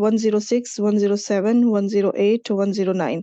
106, 107, 108, 109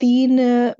3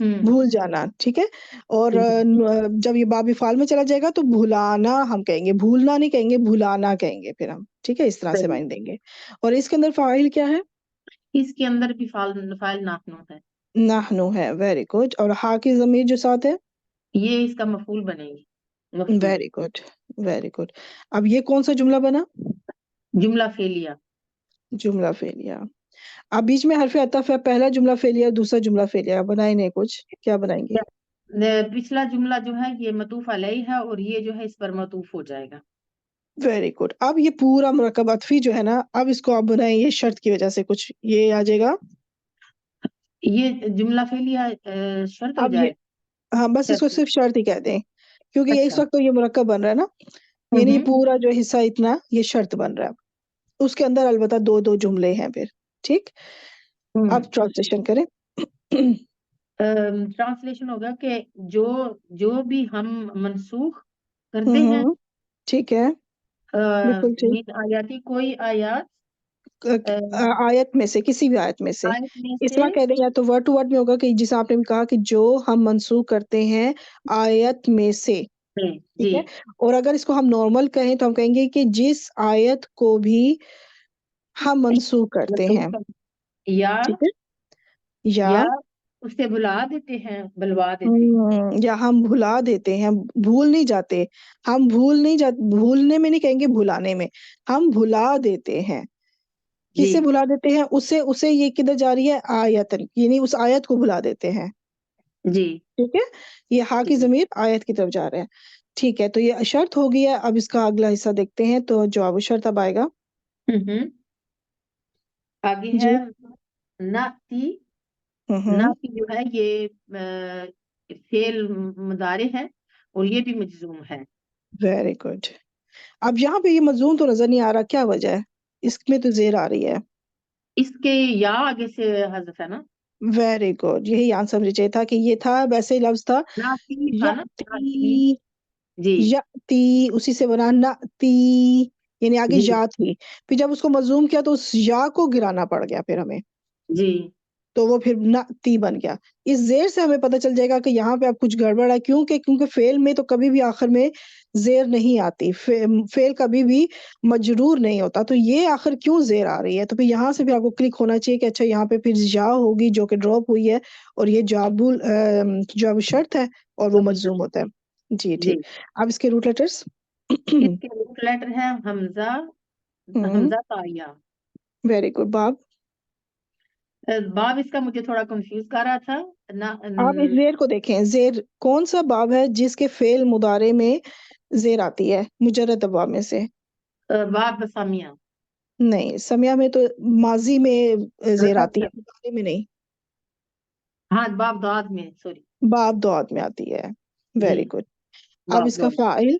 بھول جانا، ٹھیک ہے. اور جب یہ باب فعال میں چلا جائے گا تو بھلانا ہم کہیں گے، بھولنا نہیں کہیں گے، بھلانا کہیں گے پھر ہم، ٹھیک ہے، اس طرح سے صحیح. معنی دیں گے. اور اس کے اندر فاعل کیا ہے؟ اس کے اندر بھی فاعل نحنو ہے. نحنو ہے، ویری گڈ. اور ہا کی ضمیر جو ساتھ ہے؟ یہ اس کا مفعول بنے گی، مفعول. Very good, very good. اب یہ کون سا جملہ بنا؟ جملہ فعلیہ. جملہ فعلیہ. اب بیچ میں حرف عطف ہے، پہلا جملہ فعلیہ، دوسرا جملہ فعلیہ، بنائیں نہیں کچھ، کیا بنائیں گے؟ پچھلا جملہ جو ہے یہ معطوف علیہ ہے، اور یہ جو ہے اس پر معطوف ہو جائے گا. Very good. اب یہ پورا مرکب عطفی جو ہے نا، اب اس کو آپ بنائیں یہ شرط کی وجہ سے کچھ یہ آ جائے گا. یہ جملہ فعلیہ شرط ہو اب یہ، جائے گا. ہاں بس اس کو شرط. صرف شرط ہی کہہ دیں، کیونکہ یہ اس اچھا. وقت تو یہ مرکب بن رہا ہے نا، یعنی یہ پورا جو حصہ اتنا یہ شرط بن رہا ہے. اس کے اندر البتہ دو دو جملے ہیں پھر، ٹھیک. اب ٹرانسلیشن کریں. ٹرانسلیشن ہوگا کہ جو بھی ہم منسوخ کرتے ہیں ٹھیک ہے، بالکل ٹھیک. من آیاتی، کوئی آیات آیت میں سے، کسی بھی آیت میں سے، آیت میں اس سے. طرح کہہ دیں، یا تو ورڈ ٹو ورڈ میں ہوگا کہ جس آپ نے کہا کہ جو ہم منسوخ کرتے ہیں آیت میں سے، ٹھیک جی ہے. اور اگر اس کو ہم نارمل کہیں تو ہم کہیں گے کہ جس آیت کو بھی ہم منسوخ کرتے ہیں، یا ٹھیک ہے، یا یا اس سے بلا دیتے ہیں، بلوا دیتے ہیں. یا ہم بھلا دیتے ہیں، بھول نہیں جاتے، ہم بھول نہیں جاتے، بھولنے میں نہیں کہیں گے، بھلانے میں، ہم بھلا دیتے ہیں. جی کسے بھلا دیتے ہیں؟ اسے یہ کدھر جا رہی ہے؟ آیتن، یعنی اس آیت کو بھلا دیتے ہیں، جی ٹھیک ہے. یہ ہا کی جی. ضمیر آیت کی طرف جا رہا ہے، ٹھیک ہے. تو یہ شرط ہو گیا. اب اس کا اگلا حصہ دیکھتے ہیں، تو جواب شرط اب آئے گا. آگے ہے جی. ناتی. ہوں. ناتی جو ہے یہ فعل مضارع ہے، اور یہ بھی مجزوم ہے. Very good. اب یہاں پہ یہ مضمون تو نظر نہیں آ رہا، کیا وجہ ہے؟ اس میں تو زیر آ رہی ہے. اس کے یا آگے سے حذف ہے نا. ویری گڈ، یہی آنسر مجھے چاہیے تھا کہ یہ تھا، ویسے ہی لفظ تھا ناتی تھا نا، ناتی. یاتی. جی یاتی اسی سے بنا ناتی، یعنی آگے جی یا تھی، پھر جب اس کو مضموم کیا تو اس یا کو گرانا پڑ گیا پھر ہمیں، جی تو وہ پھر ناتی بن گیا. اس زیر سے ہمیں پتہ چل جائے گا کہ یہاں پہ اب کچھ گڑبڑ ہے. کیونکہ فعل میں تو کبھی بھی آخر میں زیر نہیں آتی، فعل کبھی بھی مجرور نہیں ہوتا، تو یہ آخر کیوں زیر آ رہی ہے؟ تو پھر یہاں سے پھر آپ کو کلک ہونا چاہیے کہ اچھا یہاں پہ پھر یا ہوگی جو کہ ڈراپ ہوئی ہے، اور یہ جواب شرط ہے اور وہ مجزوم ہوتا ہے. جی جی. ٹھیک. اب اس کے روٹ لیٹرز. اس کے روٹ لیٹر ہے حمزہ، حمزہ تایا. Very good. باب. باب اس کا مجھے تھوڑا کنفیوز کر رہا تھا آپ اس زیر کو دیکھیں، زیر کون سا باب ہے جس کے فعل مضارع میں زیر آتی ہے مجرد ابواب میں سے؟ باب سامیہ. نہیں، سمیہ میں تو ماضی میں زیر آتی ہے، مضارع میں نہیں. ہاں باب داد میں، سوری. باب دعات میں آتی ہے. جی ویری گڈ. اب باب اس کا داد. فاعل؟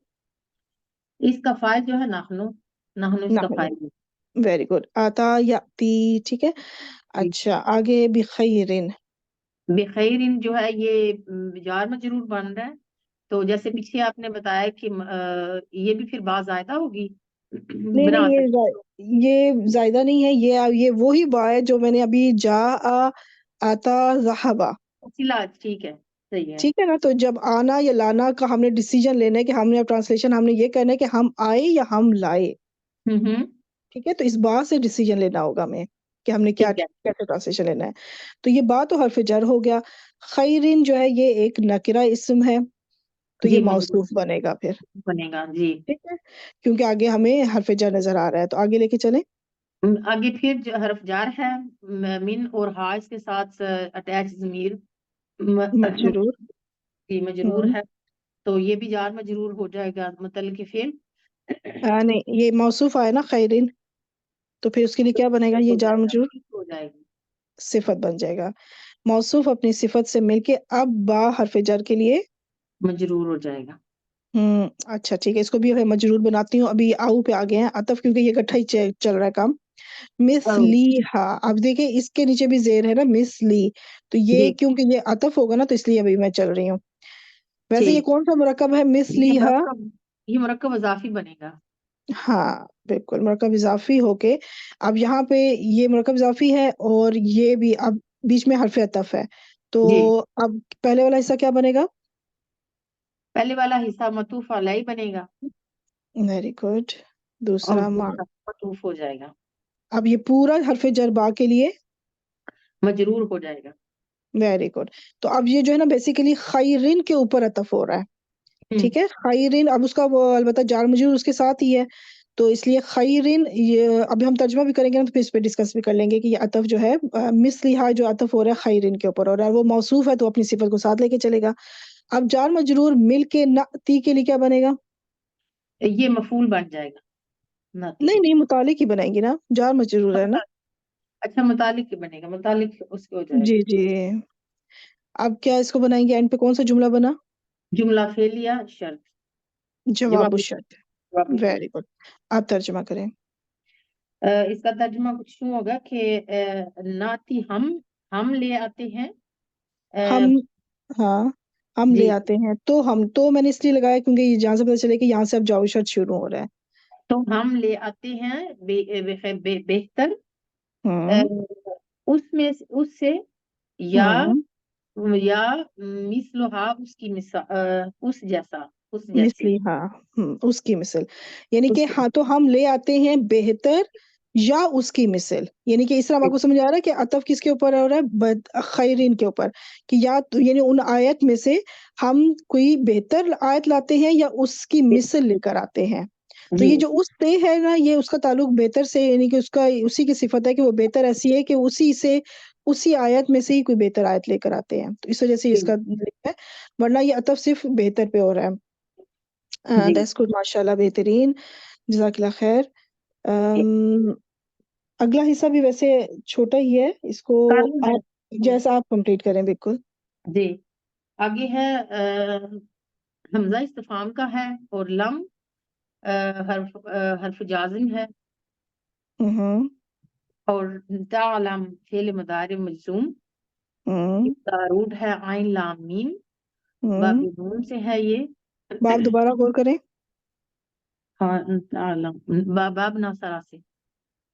اس کا فاعل جو ہے نحنو. نحنو اس کا نحن. فاعل ہے. Very good. آتا یاتی، ٹھیک ہے. جی. اچھا آگے بخیرن. بخیر جو ہے یہ جار مجرور بن رہا ہے، تو جیسے پیچھے آپ نے بتایا کہ یہ بھی پھر باز زائدہ ہوگی نہیں بنا نہیں، سکتے. یہ زائدہ نہیں ہے، یہ وہی با ہے جو میں نے ابھی جا آتا ذہبا. ٹھیک ہے، صحیح ہے. ٹھیک ہے نا. تو جب آنا یا لانا کا ہم نے ڈیسیجن لینا ہے کہ ہم نے اب ٹرانسلیشن ہم نے یہ کرنا ہے کہ ہم آئے یا ہم لائے، ہوں. ٹھیک ہے. تو اس بات سے ڈیسیجن لینا ہوگا ہمیں کہ ہم نے کیا ٹھیک ہے. کیسے ٹرانسلیشن لینا ہے. تو یہ بات تو حرف جر ہو گیا. خیرن جو ہے یہ ایک نکرہ اسم ہے، تو یہ جی مجرور موصوف بنے گا پھر، بنے گا. جی ٹھیک ہے، کیونکہ آگے ہمیں حرف جر نظر آ رہا ہے. تو آگے لے کے چلیں. آگے پھر جو حرف جار ہے من اور ہا اس کے ساتھ اٹیچ ضمیر مجرور. جی مجرور ہوں. ہے، تو یہ بھی جار مجرور ہو جائے گا متعلق فعل. نہیں، یہ موصوف آئے نا خیرن، تو پھر اس کے لیے کیا بنے گا؟ یہ ہو جار جائے گا، مجرور ہو جائے گی. صفت بن جائے گا. موصوف اپنی صفت سے مل کے اب با حرف جر کے لیے مجرور ہو جائے گا. اچھا ٹھیک ہے. اس کو بھی مجرور بناتی ہوں. ابھی آؤ پہ آگے ہیں عطف، کیونکہ یہ اکٹھا ہی چل رہا ہے کام. مثلیہا. اب دیکھیں اس کے نیچے بھی زیر ہے نا، مثلی، تو یہ جی کیونکہ یہ عطف ہوگا نا، تو اس لیے ابھی میں چل رہی ہوں. ویسے یہ ٹھیک. کون سا مرکب ہے مثلیہا؟ یہ مرکب اضافی بنے گا. ہاں بالکل، مرکب اضافی ہو کے اب یہاں پہ یہ مرکب اضافی ہے، اور یہ بھی اب بیچ میں حرف عطف ہے، تو جی اب پہلے والا حصہ کیا بنے گا؟ پہلے والا حصہ مطوف علیہ بنے گا ویری گڈ. اور دوسرا ماں. دوسرا مطوف ہو جائے گا، اب یہ پورا حرف جر با کے لیے مجرور ہو جائے گا. Very good. تو اب یہ جو ہے نا بیسیکلی خیرن کے اوپر عطف ہو رہا ہے. ہم، ٹھیک ہے، خیرن. اب اس کا وہ البتہ جار مجرور اس کے ساتھ ہی ہے، تو اس لیے خیرن یہ اب ہم ترجمہ بھی کریں گے نا تو پھر اس پہ ڈسکس بھی کر لیں گے کہ یہ عطف جو ہے مثلیہا جو عطف ہو رہا ہے خیرن کے اوپر، اور وہ موصوف ہے تو اپنی صفت کو ساتھ لے کے چلے گا. اب جار مجرور مل کے نعتی کے لیے کیا بنے گا؟ یہ مفعول بن جائے گا ناتی کے نہیں لیے. نہیں، متعلق ہی بنائیں گے نا، جار مجرور ہے نا. اچھا متعلق ہی بنے گا، متعلق اس کے ہو جائے جی گا. جی. اب کیا اس کو بنائیں گے؟ اینڈ پہ کون سا جملہ بنا؟ جملہ فعلیہ شرط، جواب جواب الشرط. شرط. Very good. آپ ترجمہ کریں. اس کا ترجمہ کچھ یوں ہوگا کہ ناتی ہم لے آتے ہیں. ہم، ہاں، ہم لے جی آتے ہیں. تو میں نے اس لیے لگایا کیونکہ یہ جہاں سے پتہ چلے کہ یہاں سے اب جواب شرط شروع ہو رہا ہے. تو ہم لے آتے ہیں بہتر ہوں اس میں اس سے، یا ہوں. مثلہا اس کی اس جیسا، اس جیسی، مثلی، ہاں. اس کی مثل. یعنی اس کہ کی. ہاں تو ہم لے آتے ہیں بہتر یا اس کی مثل. یعنی کہ اس طرح آپ کو سمجھ آ رہا ہے کہ عطف کس کے اوپر ہو رہا ہے؟ خیرین کے اوپر. کہ یا تو یعنی ان آیت میں سے ہم کوئی بہتر آیت لاتے ہیں یا اس کی مثل لے کر آتے ہیں. تو جی یہ جو اس سے ہے نا، یہ اس کا تعلق بہتر سے، یعنی کہ اس کا اسی کی صفت ہے کہ وہ بہتر ایسی ہے کہ اسی آیت میں سے ہی کوئی بہتر آیت لے کر آتے ہیں، تو اس وجہ سے اس کا ہے. ورنہ یہ عطف صرف بہتر پہ ہو رہا ہے. جی دیٹس گڈ، ماشاء اللہ، بہترین. جزاک اللہ خیر. اگلا حصہ بھی ویسے چھوٹا ہی ہے، اس کو کر لوں میں. آپ جیسا آپ کمپلیٹ کریں. بالکل. جی آگے ہے حمزہ استفہام کا ہے، اور لم حرف جازم ہے، ہوں اور تعلم فعل مضارع مجزوم، ہوں روٹ ہے عین لام میم، باب ہوں. نون سے ہے یہ. باپ دوبارہ غور کریں. ہاں تعلم باب ناصرہ سے.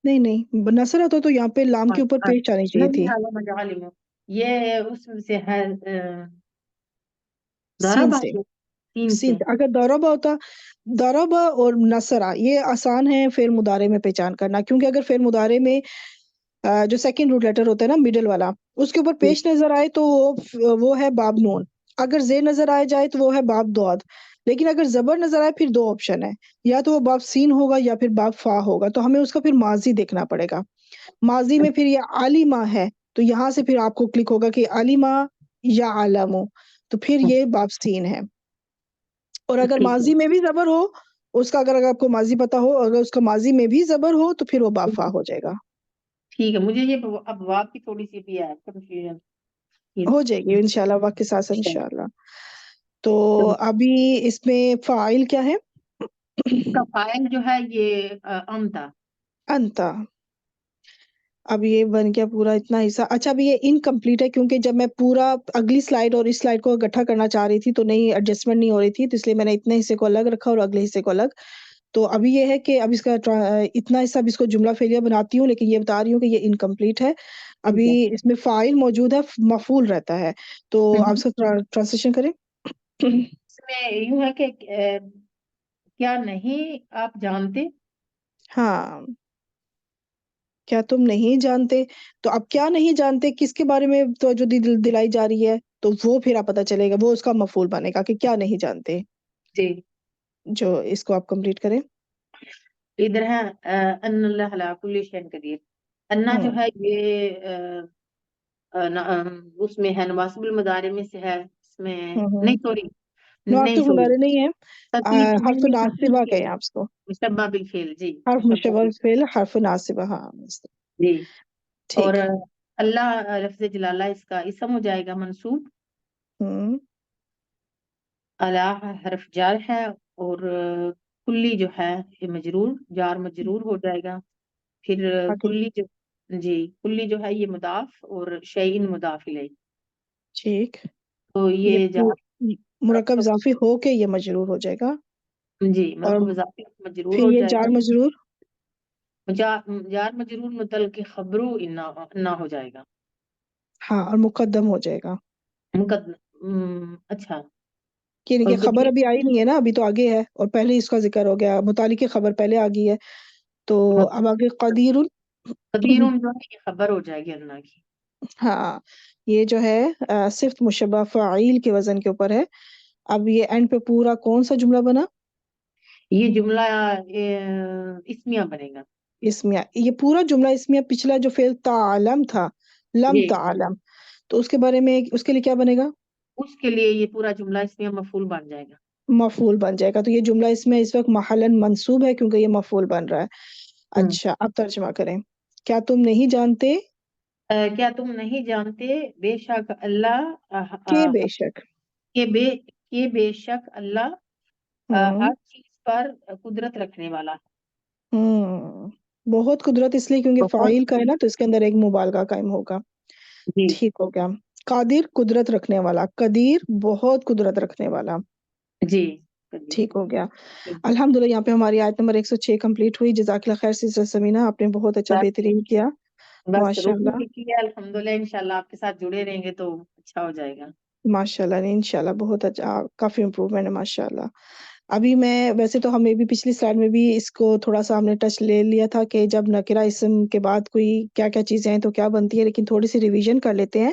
نہیں نہیں، نصر ہوتا تو یہاں پہ لام کے اوپر پیش آنی چاہیے نہیں تھی. عالم عالم، یہ اس میں سے ہے سین ضربہ سے. سے، تین سین سے. سے اگر ضربہ ہوتا، ضربہ اور نصرہ یہ آسان ہے فعل مضارع میں پہچان کرنا، کیونکہ اگر فعل مضارع میں جو سیکنڈ روٹ لیٹر ہوتا ہے نا، مڈل والا، اس کے اوپر پیش نظر آئے تو وہ ہے باب نون. اگر زیر نظر آئے جائے تو وہ ہے باب دعاد. لیکن اگر زبر نظر آئے پھر دو آپشن ہے، یا تو وہ باب سین ہوگا یا پھر باب فا ہوگا. تو ہمیں اس کا پھر ماضی دیکھنا پڑے گا. ماضی میں پھر یہ عالمہ ہے، تو یہاں سے پھر آپ کو کلک ہوگا کہ عالمہ یا عالمو، تو پھر یہ باب سین ہے. اور اگر ٹھیک ہے ماضی میں بھی زبر ہو اس کا، اگر آپ کو ماضی پتا ہو، اگر اس کا ماضی میں بھی زبر ہو تو پھر وہ باب فا ہو جائے گا. ٹھیک ہے. مجھے یہ ابواب کی تھوڑی سی بھی ہے کنفیوژن. ہو جائے گی انشاءاللہ وقت کے ساتھ ساتھ انشاءاللہ. تو تو ابھی اس میں فاعل کیا ہے؟ اس کا فاعل جو ہے یہ امتا. انتا. اب یہ بن گیا پورا اتنا حصہ. اچھا اب یہ انکمپلیٹ ہے کیونکہ جب میں پورا اگلی سلائیڈ اور اس سلائیڈ کو اکٹھا کرنا چاہ رہی تھی تو نہیں، ایڈجسٹمنٹ نہیں ہو رہی تھی، تو اس لیے میں نے اتنے حصے کو الگ رکھا اور اگلے حصے کو الگ. تو ابھی یہ ہے کہ اب اس کا اتنا حصہ اب اس کو جملہ فعلیہ بناتی ہوں، لیکن یہ بتا رہی ہوں کہ یہ انکمپلیٹ ہے. ٹھیک ابھی ہے. اس میں فاعل موجود ہے، مفعول رہتا ہے. تو آپ اس کا ٹرانسلیشن کریں. اس میں یوں ہے کہ کیا نہیں آپ جانتے. ہاں، کیا تم نہیں جانتے. تو اب کیا نہیں جانتے کس کے بارے میں توجہ دلائی جا رہی ہے، تو وہ پھر آپ پتہ چلے گا، وہ اس کا مفعول بنے گا کہ کیا نہیں جانتے. جی جو اس کو آپ کمپلیٹ کریں. ادھر ہے ان اللہ علی کل شیء قدیر. انا جو ہوں ہے یہ اس میں ہے نواصب المضارع میں سے ہے. اس میں نہیں سوری، نہیں نواصب سوری، المضارع نہیں ہے، ترتیب نہیں حرف نہیں ترتیب ناصبہ کے کہیں آپ اس کو. مشبہ بالفعل. جی حرف مشبہ مشتبہ بالفعل. فعل، حرف ناصبہ، ہاں. جی. اور ٹھیک. اللہ لفظ جلالہ اس کا اسم ہو جائے گا منصوب. ہوں اللہ حرف جار ہے، اور کلی جو ہے یہ مجرور، جار مجرور ہو جائے گا. پھر آگے. کلی جو، جی کلی جو ہے یہ مضاف، اور شیئن مضاف الیہ. ٹھیک. تو یہ یہ جار مرکب اضافی ہو کے یہ مجرور ہو جائے گا. جی اور مرکب اضافی مجرور پھر ہو یہ جائے جار گا. مجرور. جار مجرور متعلق خبرو انا ہو جائے گا. ہاں، اور مقدم ہو جائے گا. اچھا، یعنی اور کہ خبر ابھی آئی نہیں ہے نا، ابھی تو آگے ہے، اور پہلے اس کا ذکر ہو گیا، متعلق خبر پہلے آ گئی ہے، تو اب آگے قدیر قدیر جو ہے یہ خبر ہو جائے گی اللہ کی. ہاں یہ جو ہے صفت مشبہ فعیل کے وزن کے اوپر ہے. اب یہ اینڈ پہ پورا کون سا جملہ بنا؟ یہ جملہ اسمیہ بنے گا. اسمیہ. یہ پورا جملہ اسمیہ. پچھلا جو فعل تعلم تھا، لم جی، تعلم، تو اس کے بارے میں اس کے لیے کیا بنے گا؟ اس کے لیے یہ پورا جملہ اسمیہ مفعول بن جائے گا. مفعول بن جائے گا. تو یہ جملہ اس میں اس وقت محلاً منصوب ہے کیونکہ یہ مفعول بن رہا ہے. اچھا اب ترجمہ کریں. کیا تم نہیں جانتے کیا تم نہیں جانتے بے شک اللہ کہ بے شک. کہ بے شک اللہ ہوں ہر چیز پر قدرت رکھنے والا ہے. ہوں بہت قدرت اس لیے کیونکہ بہت. فاعل کا ہے نا، تو اس کے اندر ایک مبالغہ قائم ہوگا. جی ٹھیک ہو گیا. قادر قدرت رکھنے والا، قدیر بہت قدرت رکھنے والا. جی ٹھیک ہو گیا. الحمدللہ یہاں پہ ہماری آیت نمبر 106 کمپلیٹ ہوئی. جزاک اللہ خیر سسٹر سمینہ، آپ نے بہت اچھا بہترین کیا. بس ماشاء روٹین اللہ لکھی ہے الحمدللہ. انشاءاللہ آپ کے ساتھ جڑے رہیں گے تو اچھا ہو جائے گا. ماشاء اللہ انشاءاللہ بہت اچھا، کافی امپروومنٹ ہے ماشاء اللہ. ابھی میں ویسے تو ہمیں بھی پچھلی سلائڈ میں بھی اس کو تھوڑا سا ہم نے ٹچ لے لیا تھا کہ جب نکرہ اسم کے بعد کوئی کیا کیا چیزیں ہیں تو کیا بنتی ہے، لیکن تھوڑی سی ریویژن کر لیتے ہیں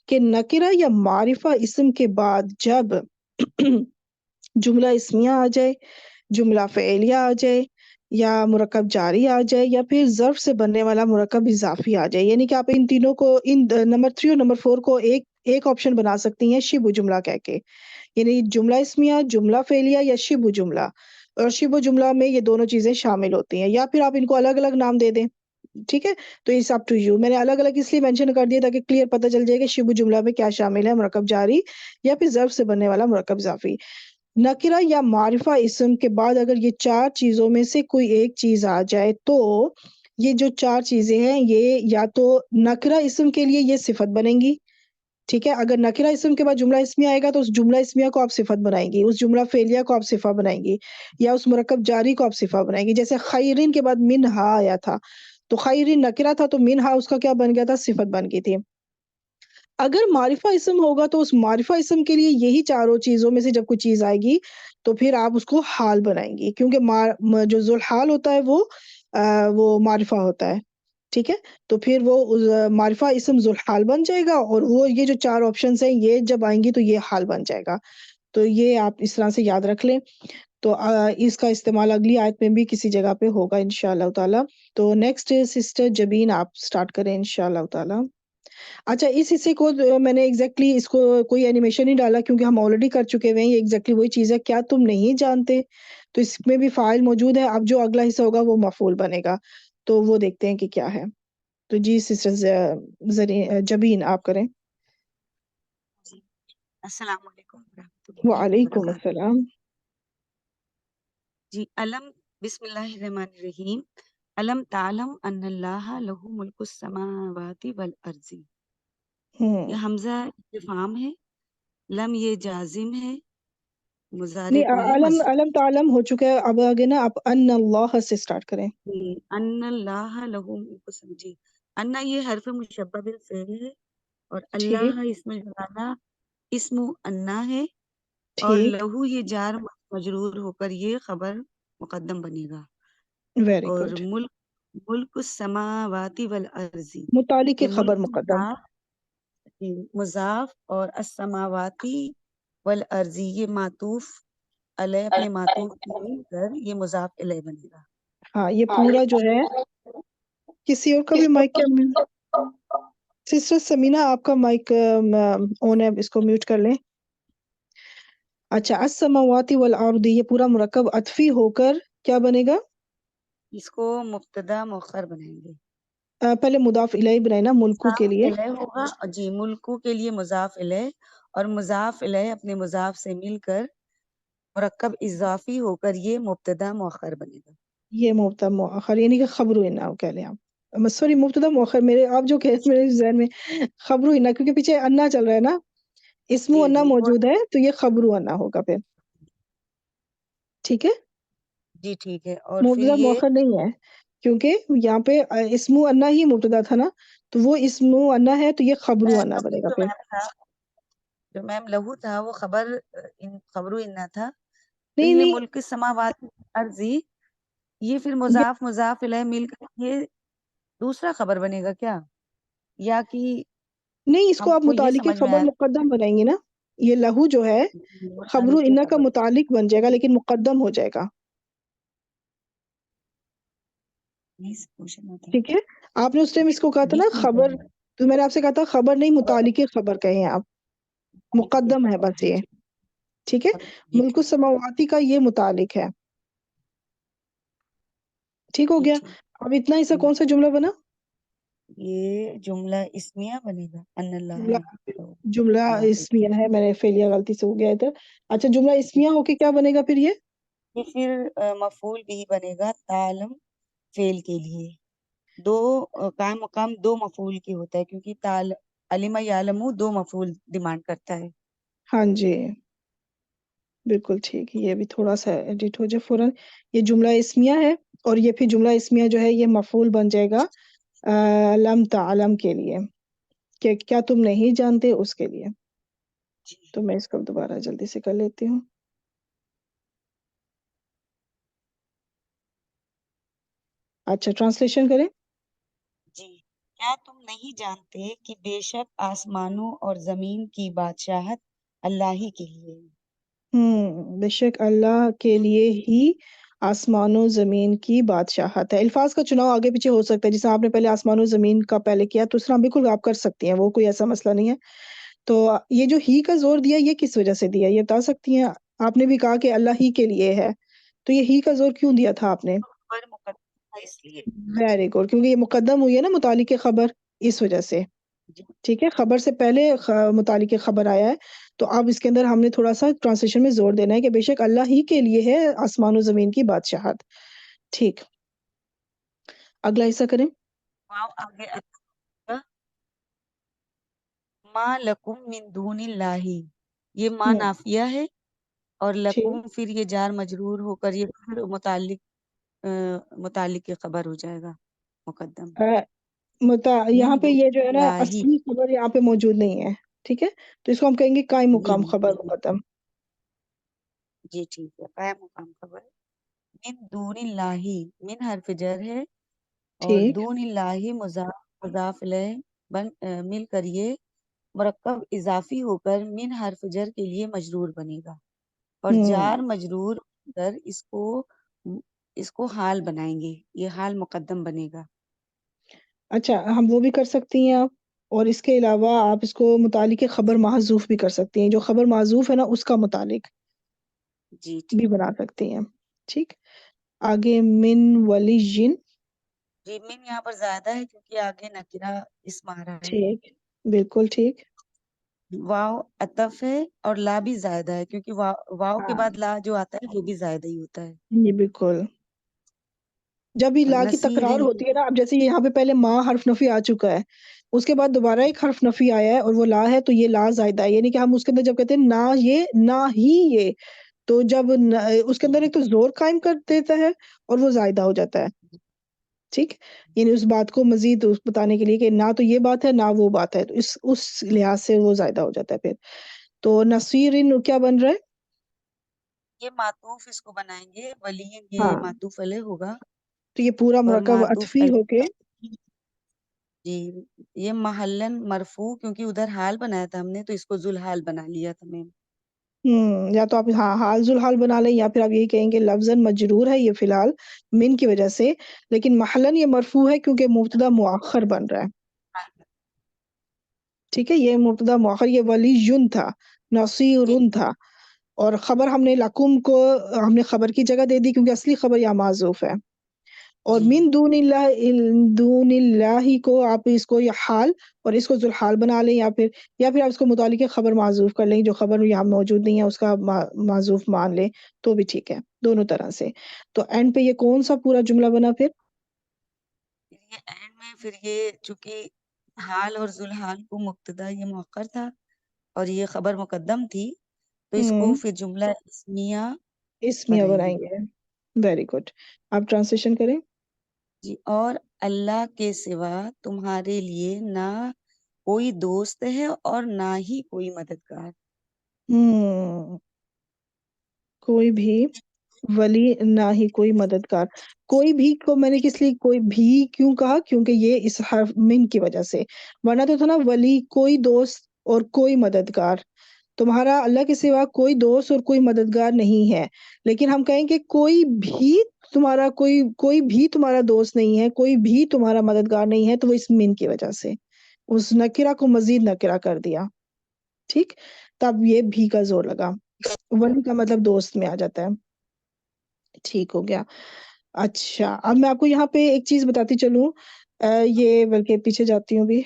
کہ نکرہ یا معرفہ اسم کے بعد جب جملہ اسمیہ آ جائے، جملہ فعلیہ آ جائے، یا مرکب جاری آ جائے، یا پھر ظرف سے بننے والا مرکب اضافی آ جائے، یعنی کہ آپ ان تینوں کو، ان نمبر 3 اور نمبر 4 کو ایک آپشن بنا سکتی ہیں شبہ جملہ کہہ کے، یعنی جملہ اسمیہ، جملہ فعلیہ یا شبہ جملہ. اور شبہ جملہ میں یہ دونوں چیزیں شامل ہوتی ہیں، یا پھر آپ ان کو الگ الگ نام دے دیں. ٹھیک ہے، تو اٹس اپ ٹو یو. میں نے الگ الگ اس لیے مینشن کر دیا تاکہ کلیئر پتہ چل جائے کہ شبہ جملہ میں کیا شامل ہے، مرکب جاری یا پھر ظرف سے بننے والا مرکب اضافی. نکرہ یا معرفہ اسم کے بعد اگر یہ 4 چیزوں میں سے کوئی ایک چیز آ جائے تو یہ جو 4 چیزیں ہیں یہ یا تو نکرہ اسم کے لیے یہ صفت بنیں گی. ٹھیک ہے، اگر نکرہ اسم کے بعد جملہ اسمیہ آئے گا تو اس جملہ اسمیہ کو آپ صفت بنائیں گی، اس جملہ فعلیہ کو آپ صفہ بنائیں گی، یا اس مرکب جاری کو آپ صفہ بنائیں گی. جیسے خیرین کے بعد منہا آیا تھا تو خیرین نکرہ تھا تو منہا اس کا کیا بن گیا تھا، صفت بن گئی تھی. اگر معرفہ اسم ہوگا تو اس معرفہ اسم کے لیے یہی چاروں چیزوں میں سے جب کوئی چیز آئے گی تو پھر آپ اس کو حال بنائیں گی، کیونکہ جو ذوالحال ہوتا ہے وہ معرفہ ہوتا ہے. ٹھیک ہے، تو پھر وہ معرفہ اسم ذوالحال بن جائے گا، اور وہ یہ جو 4 آپشنز ہیں یہ جب آئیں گی تو یہ حال بن جائے گا. تو یہ آپ اس طرح سے یاد رکھ لیں. تو اس کا استعمال اگلی آیت میں بھی کسی جگہ پہ ہوگا انشاءاللہ تعالی. تو نیکسٹ سسٹر جبین آپ سٹارٹ کریں انشاءاللہ تعالی. اچھا اس حصے کو میں نے ایگزیکٹلی اس کو کوئی اینیمیشن نہیں ڈالا کیونکہ ہم آلریڈی کر چکے ہوئے ہیں. یہ ایگزیکٹلی وہی چیز ہے، کیا تم نہیں جانتے، تو اس میں بھی فاعل موجود ہے. اب جو اگلا حصہ ہوگا وہ مفعول بنے گا، تو وہ دیکھتے ہیں کہ کیا ہے. تو جی سسٹر جبین آپ کریں. جی السلام علیکم ورحمۃ اللہ وعلیکم وبرکاتہ. السلام. جی بسم اللہ الرحمن الرحیم. علم تعلم ان اللہ لہ ملک السماوات والارض. یہ حمزہ استفہام ہے، لم یہ جازم ہے، مضارع کو ہے نہیں، علم تعلم ہو چکا ہے، اب آگے نا آپ ان اللہ سے سٹارٹ کریں. ان اللہ لہ ملک السماوات. جی ان یہ حرف مشبہ بالفعل ہے، اور اللہ ٹھیک اسم جلالہ اسم انا ہے، اور ٹھیک، لہو یہ جار مجرور ہو کر یہ خبر مقدم بنے گا. ویری اور گڈ. ملک السماوات والارض متعلق یہ خبر ملک مقدم. مضاف، اور السماواتی والارضی یہ معطوف علیہ، اپنے معطوف مل کر یہ مضاف علیہ بنے گا. ہاں یہ پورا جو ہے، کسی اور کا بھی مائک کیا، سسٹر سمینہ آپ کا مائک آن ہے، اس کو میوٹ کر لیں. اچھا السماوات والارض یہ پورا مرکب عطفی ہو کر کیا بنے گا؟ اس کو مبتدا مؤخر بنائیں گے. پہلے مضاف الیہ بنائے نا، ملکو کے مضاف لیے. الیہ ہوگا، جی ملکو کے لیے مضاف الیہ، اور مضاف الیہ اپنے مضاف سے مل کر مرکب اضافی ہو کر یہ مبتدا مؤخر بنے گا. یہ مبتدا مؤخر یعنی کہ خبر انا کہہ لیں آپ. سوری مبتدا مؤخر، میرے آپ جو کہہ میرے ذہن میں خبر انا، کیونکہ پیچھے انا چل رہا ہے نا، اسم جی انا جی موجود ہے تو یہ خبر انا ہوگا پھر. ٹھیک ہے، جی ٹھیک ہے. اور پھر مبتدا یہ مؤخر نہیں ہے کیونکہ یہاں پہ اسم انا ہی مبتدا تھا نا، تو وہ اسم انا ہے تو یہ خبر انا ٹاپک بنے گا جو پھر. بنا تھا جو میم لہو تھا وہ خبرو اننا تھا، تو نہیں یہ نہیں ملک السماوات ارضی، یہ پھر مضاف مضاف الیہ مل کر یہ دوسرا خبر بنے گا کیا، یا کہ نہیں، اس کو ہم آپ کو یہ متعلق سمجھ میں خبر آیا مقدم بنائیں گے نا، یہ لہو جو ہے خبر متعلق انہ کا خبر. متعلق بن جائے گا لیکن مقدم ہو جائے گا. نہیں پوچھنا تھا. ٹھیک ہے، آپ نے اس ٹائم اس کو کہا تھا جی نا ٹھیک خبر، ہے. تو میں نے آپ سے کہا تھا خبر نہیں متعلق خبر کہیں آپ، مقدم ہے بس جی یہ. ٹھیک. ٹھیک ہے، جی ملک ٹھیک. السماواتی کا یہ متعلق ہے. ٹھیک ہو جی گیا. ٹھیک. اب اتنا حصہ کون سا جملہ بنا؟ یہ جملہ اسمیہ بنے گا، ان اللہ جملہ جملہ اسمیہ ہے، میں نے فعلیہ غلطی سے ہو گیا ادھر. اچھا، جملہ اسمیہ ہو کے کیا بنے گا پھر یہ پھر مفعول بھی بنے گا تعلم فعل کے لیے. دو قائم مقام دو مفعول کی ہوتا ہے، کیونکہ علم یعلم دو مفعول ڈیمانڈ کرتا ہے. ہاں جی بالکل ٹھیک. یہ بھی تھوڑا سا ایڈٹ ہو جائے فوراً. یہ جملہ اسمیہ ہے، اور یہ پھر جملہ اسمیہ جو ہے یہ مفعول بن جائے گا لم تعلم کے لیے، کہ کیا تم نہیں جانتے اس کے لیے. جی تو میں اس کو دوبارہ جلدی سے کر لیتی ہوں. اچھا، ٹرانسلیشن کریں. جی. کیا تم نہیں جانتے کہ بے شک آسمانوں اور زمین کی بادشاہت اللہ ہی کے لیے ہے. بے شک اللہ کے لیے ہی آسمان و زمین کی بادشاہت ہے. الفاظ کا چناؤ آگے پیچھے ہو سکتا ہے، جیسے آپ نے پہلے آسمان و زمین کا پہلے کیا تو اس طرح بالکل آپ کر سکتی ہیں، وہ کوئی ایسا مسئلہ نہیں ہے. تو یہ جو ہی کا زور دیا یہ کس وجہ سے دیا، یہ بتا سکتی ہیں؟ آپ نے بھی کہا کہ اللہ ہی کے لیے ہے، تو یہ ہی کا زور کیوں دیا تھا آپ نے؟ خبر مقدم ہے اس لیے. ویری گڈ، کیونکہ یہ مقدم ہوئی ہے نا متعلق خبر، اس وجہ سے. جی. ٹھیک ہے، خبر سے پہلے متعلق خبر آیا ہے، تو اب اس کے اندر ہم نے تھوڑا سا ٹرانسلیشن میں زور دینا ہے کہ بے شک اللہ ہی کے لیے ہے آسمان و زمین کی بادشاہت. ٹھیک، اگلا حصہ کریں. واو آگے ما لکم من دون اللہ، یہ ما ہوں نافیہ ہے، اور ٹھیک. لکم پھر یہ جار مجرور ہو کر یہ پھر متعلق کی خبر ہو جائے گا مقدم. یہاں من پہ دون یہ جو ہے نا اللہ. اصلی خبر یہاں پہ موجود نہیں ہے. ٹھیک ہے، تو اس کو ہم کہیں گے قائم جی مقام خبر مقدم. جی ٹھیک ہے. قائم مقام خبر. من دون اللہ، من حرف جر ہے، اور ٹھیک. دون اللہ مضاف الیہ مل کر یہ مرکب اضافی ہو کر من حرف جر کے لیے مجرور بنے گا، اور جار مجرور کر اس کو حال بنائیں گے، یہ حال مقدم بنے گا. اچھا، ہم وہ بھی کر سکتی ہیں آپ، اور اس کے علاوہ آپ اس کو متعلق خبر محذوف بھی کر سکتی ہیں، جو خبر محذوف ہے نا اس کا متعلق جی بھی ٹھیک. بنا سکتی ہیں. ٹھیک، آگے من ولی جن. جی من یہاں پر زیادہ ہے کیونکہ آگے نکرہ اسم آ رہا ہے. ٹھیک، بالکل ٹھیک. واو عطف ہے، اور لا بھی زائدہ ہے کیونکہ واو کے ہاں بعد لا جو آتا ہے وہ بھی زائدہ ہی ہوتا ہے. یہ بالکل، جب بھی اور لا کی نصیر تکرار ہوتی ہے نا، اب جیسے یہاں پہ پہلے ما حرف نفی آ چکا ہے، اس کے بعد دوبارہ ایک حرف نفی آیا ہے اور وہ لا ہے، تو یہ لا زائدہ ہے، یعنی کہ ہم اس کے اندر جب کہتے ہیں نہ یہ نہ ہی یہ، تو جب اس کے اندر ایک تو زور قائم کر دیتا ہے اور وہ زائدہ ہو جاتا ہے. ٹھیک، یعنی اس بات کو مزید بتانے کے لیے کہ نہ تو یہ بات ہے نہ وہ بات ہے، تو اس لحاظ سے وہ زائدہ ہو جاتا ہے. پھر تو نصیر کیا بن رہا ہے؟ یہ معطوف اس کو بنائیں گے، ولی ہاں، یہ معطوف علیہ ہوگا، تو یہ پورا اور مرکب معطوف عطفی ہو کے علیہ. جی یہ محلن مرفوع، کیونکہ ادھر حال بنایا تھا ہم نے، تو اس کو ذوالحال بنا لیا تھا میں. یا تو آپ ہاں حال ذوالحال بنا لیں، یا پھر آپ یہی کہیں گے لفظاً مجرور ہے یہ فی الحال من کی وجہ سے، لیکن محلن یہ مرفوع ہے کیونکہ مبتدا مؤخر بن رہا ہے. ٹھیک ہے، یہ مبتدا مؤخر، یہ ولی یون تھا، جی نصیرن تھا، اور خبر ہم نے لکم کو ہم نے خبر کی جگہ دے دی کیونکہ اصلی خبر یہاں معذوف ہے. اور جی من دون اللہ کو آپ اس کو یہ حال اور اس کو ذوالحال بنا لیں، یا پھر آپ اس کو متعلق خبر معذوف کر لیں، جو خبر یہاں موجود نہیں ہے اس کا معذوف مان لیں تو بھی ٹھیک ہے، دونوں طرح سے. تو اینڈ پہ یہ کون سا پورا جملہ بنا پھر؟ یہ اینڈ میں پھر یہ چونکہ حال اور ذوالحال کو مبتدا یہ مؤخر تھا اور یہ خبر مقدم تھی، تو اس کو پھر جملہ اسمیہ اسمیہ بنائیں گے. بنائیں گے. ویری گڈ، آپ ٹرانسلیشن کریں. جی. اور اللہ کے سوا تمہارے لیے نہ کوئی دوست ہے اور نہ ہی کوئی مددگار. کوئی بھی ولی نہ ہی کوئی مددگار. کوئی بھی کو میں نے کس لیے کوئی بھی کیوں کہا؟ کیونکہ یہ اس حرف من کی وجہ سے. ورنہ تو تھا نا ولی کوئی دوست اور کوئی مددگار. تمہارا اللہ کے سوا کوئی دوست اور کوئی مددگار نہیں ہے. لیکن ہم کہیں کہ کوئی بھی تمہارا کوئی بھی تمہارا دوست نہیں ہے، کوئی بھی تمہارا مددگار نہیں ہے، تو وہ اس من کی وجہ سے اس نکرہ کو مزید نکرہ کر دیا. ٹھیک، تب یہ بھی کا زور لگا. ولی کا مطلب دوست میں آ جاتا ہے. ٹھیک ہو گیا. اچھا، اب میں آپ کو یہاں پہ ایک چیز بتاتی چلوں. یہ بلکہ پیچھے جاتی ہوں بھی.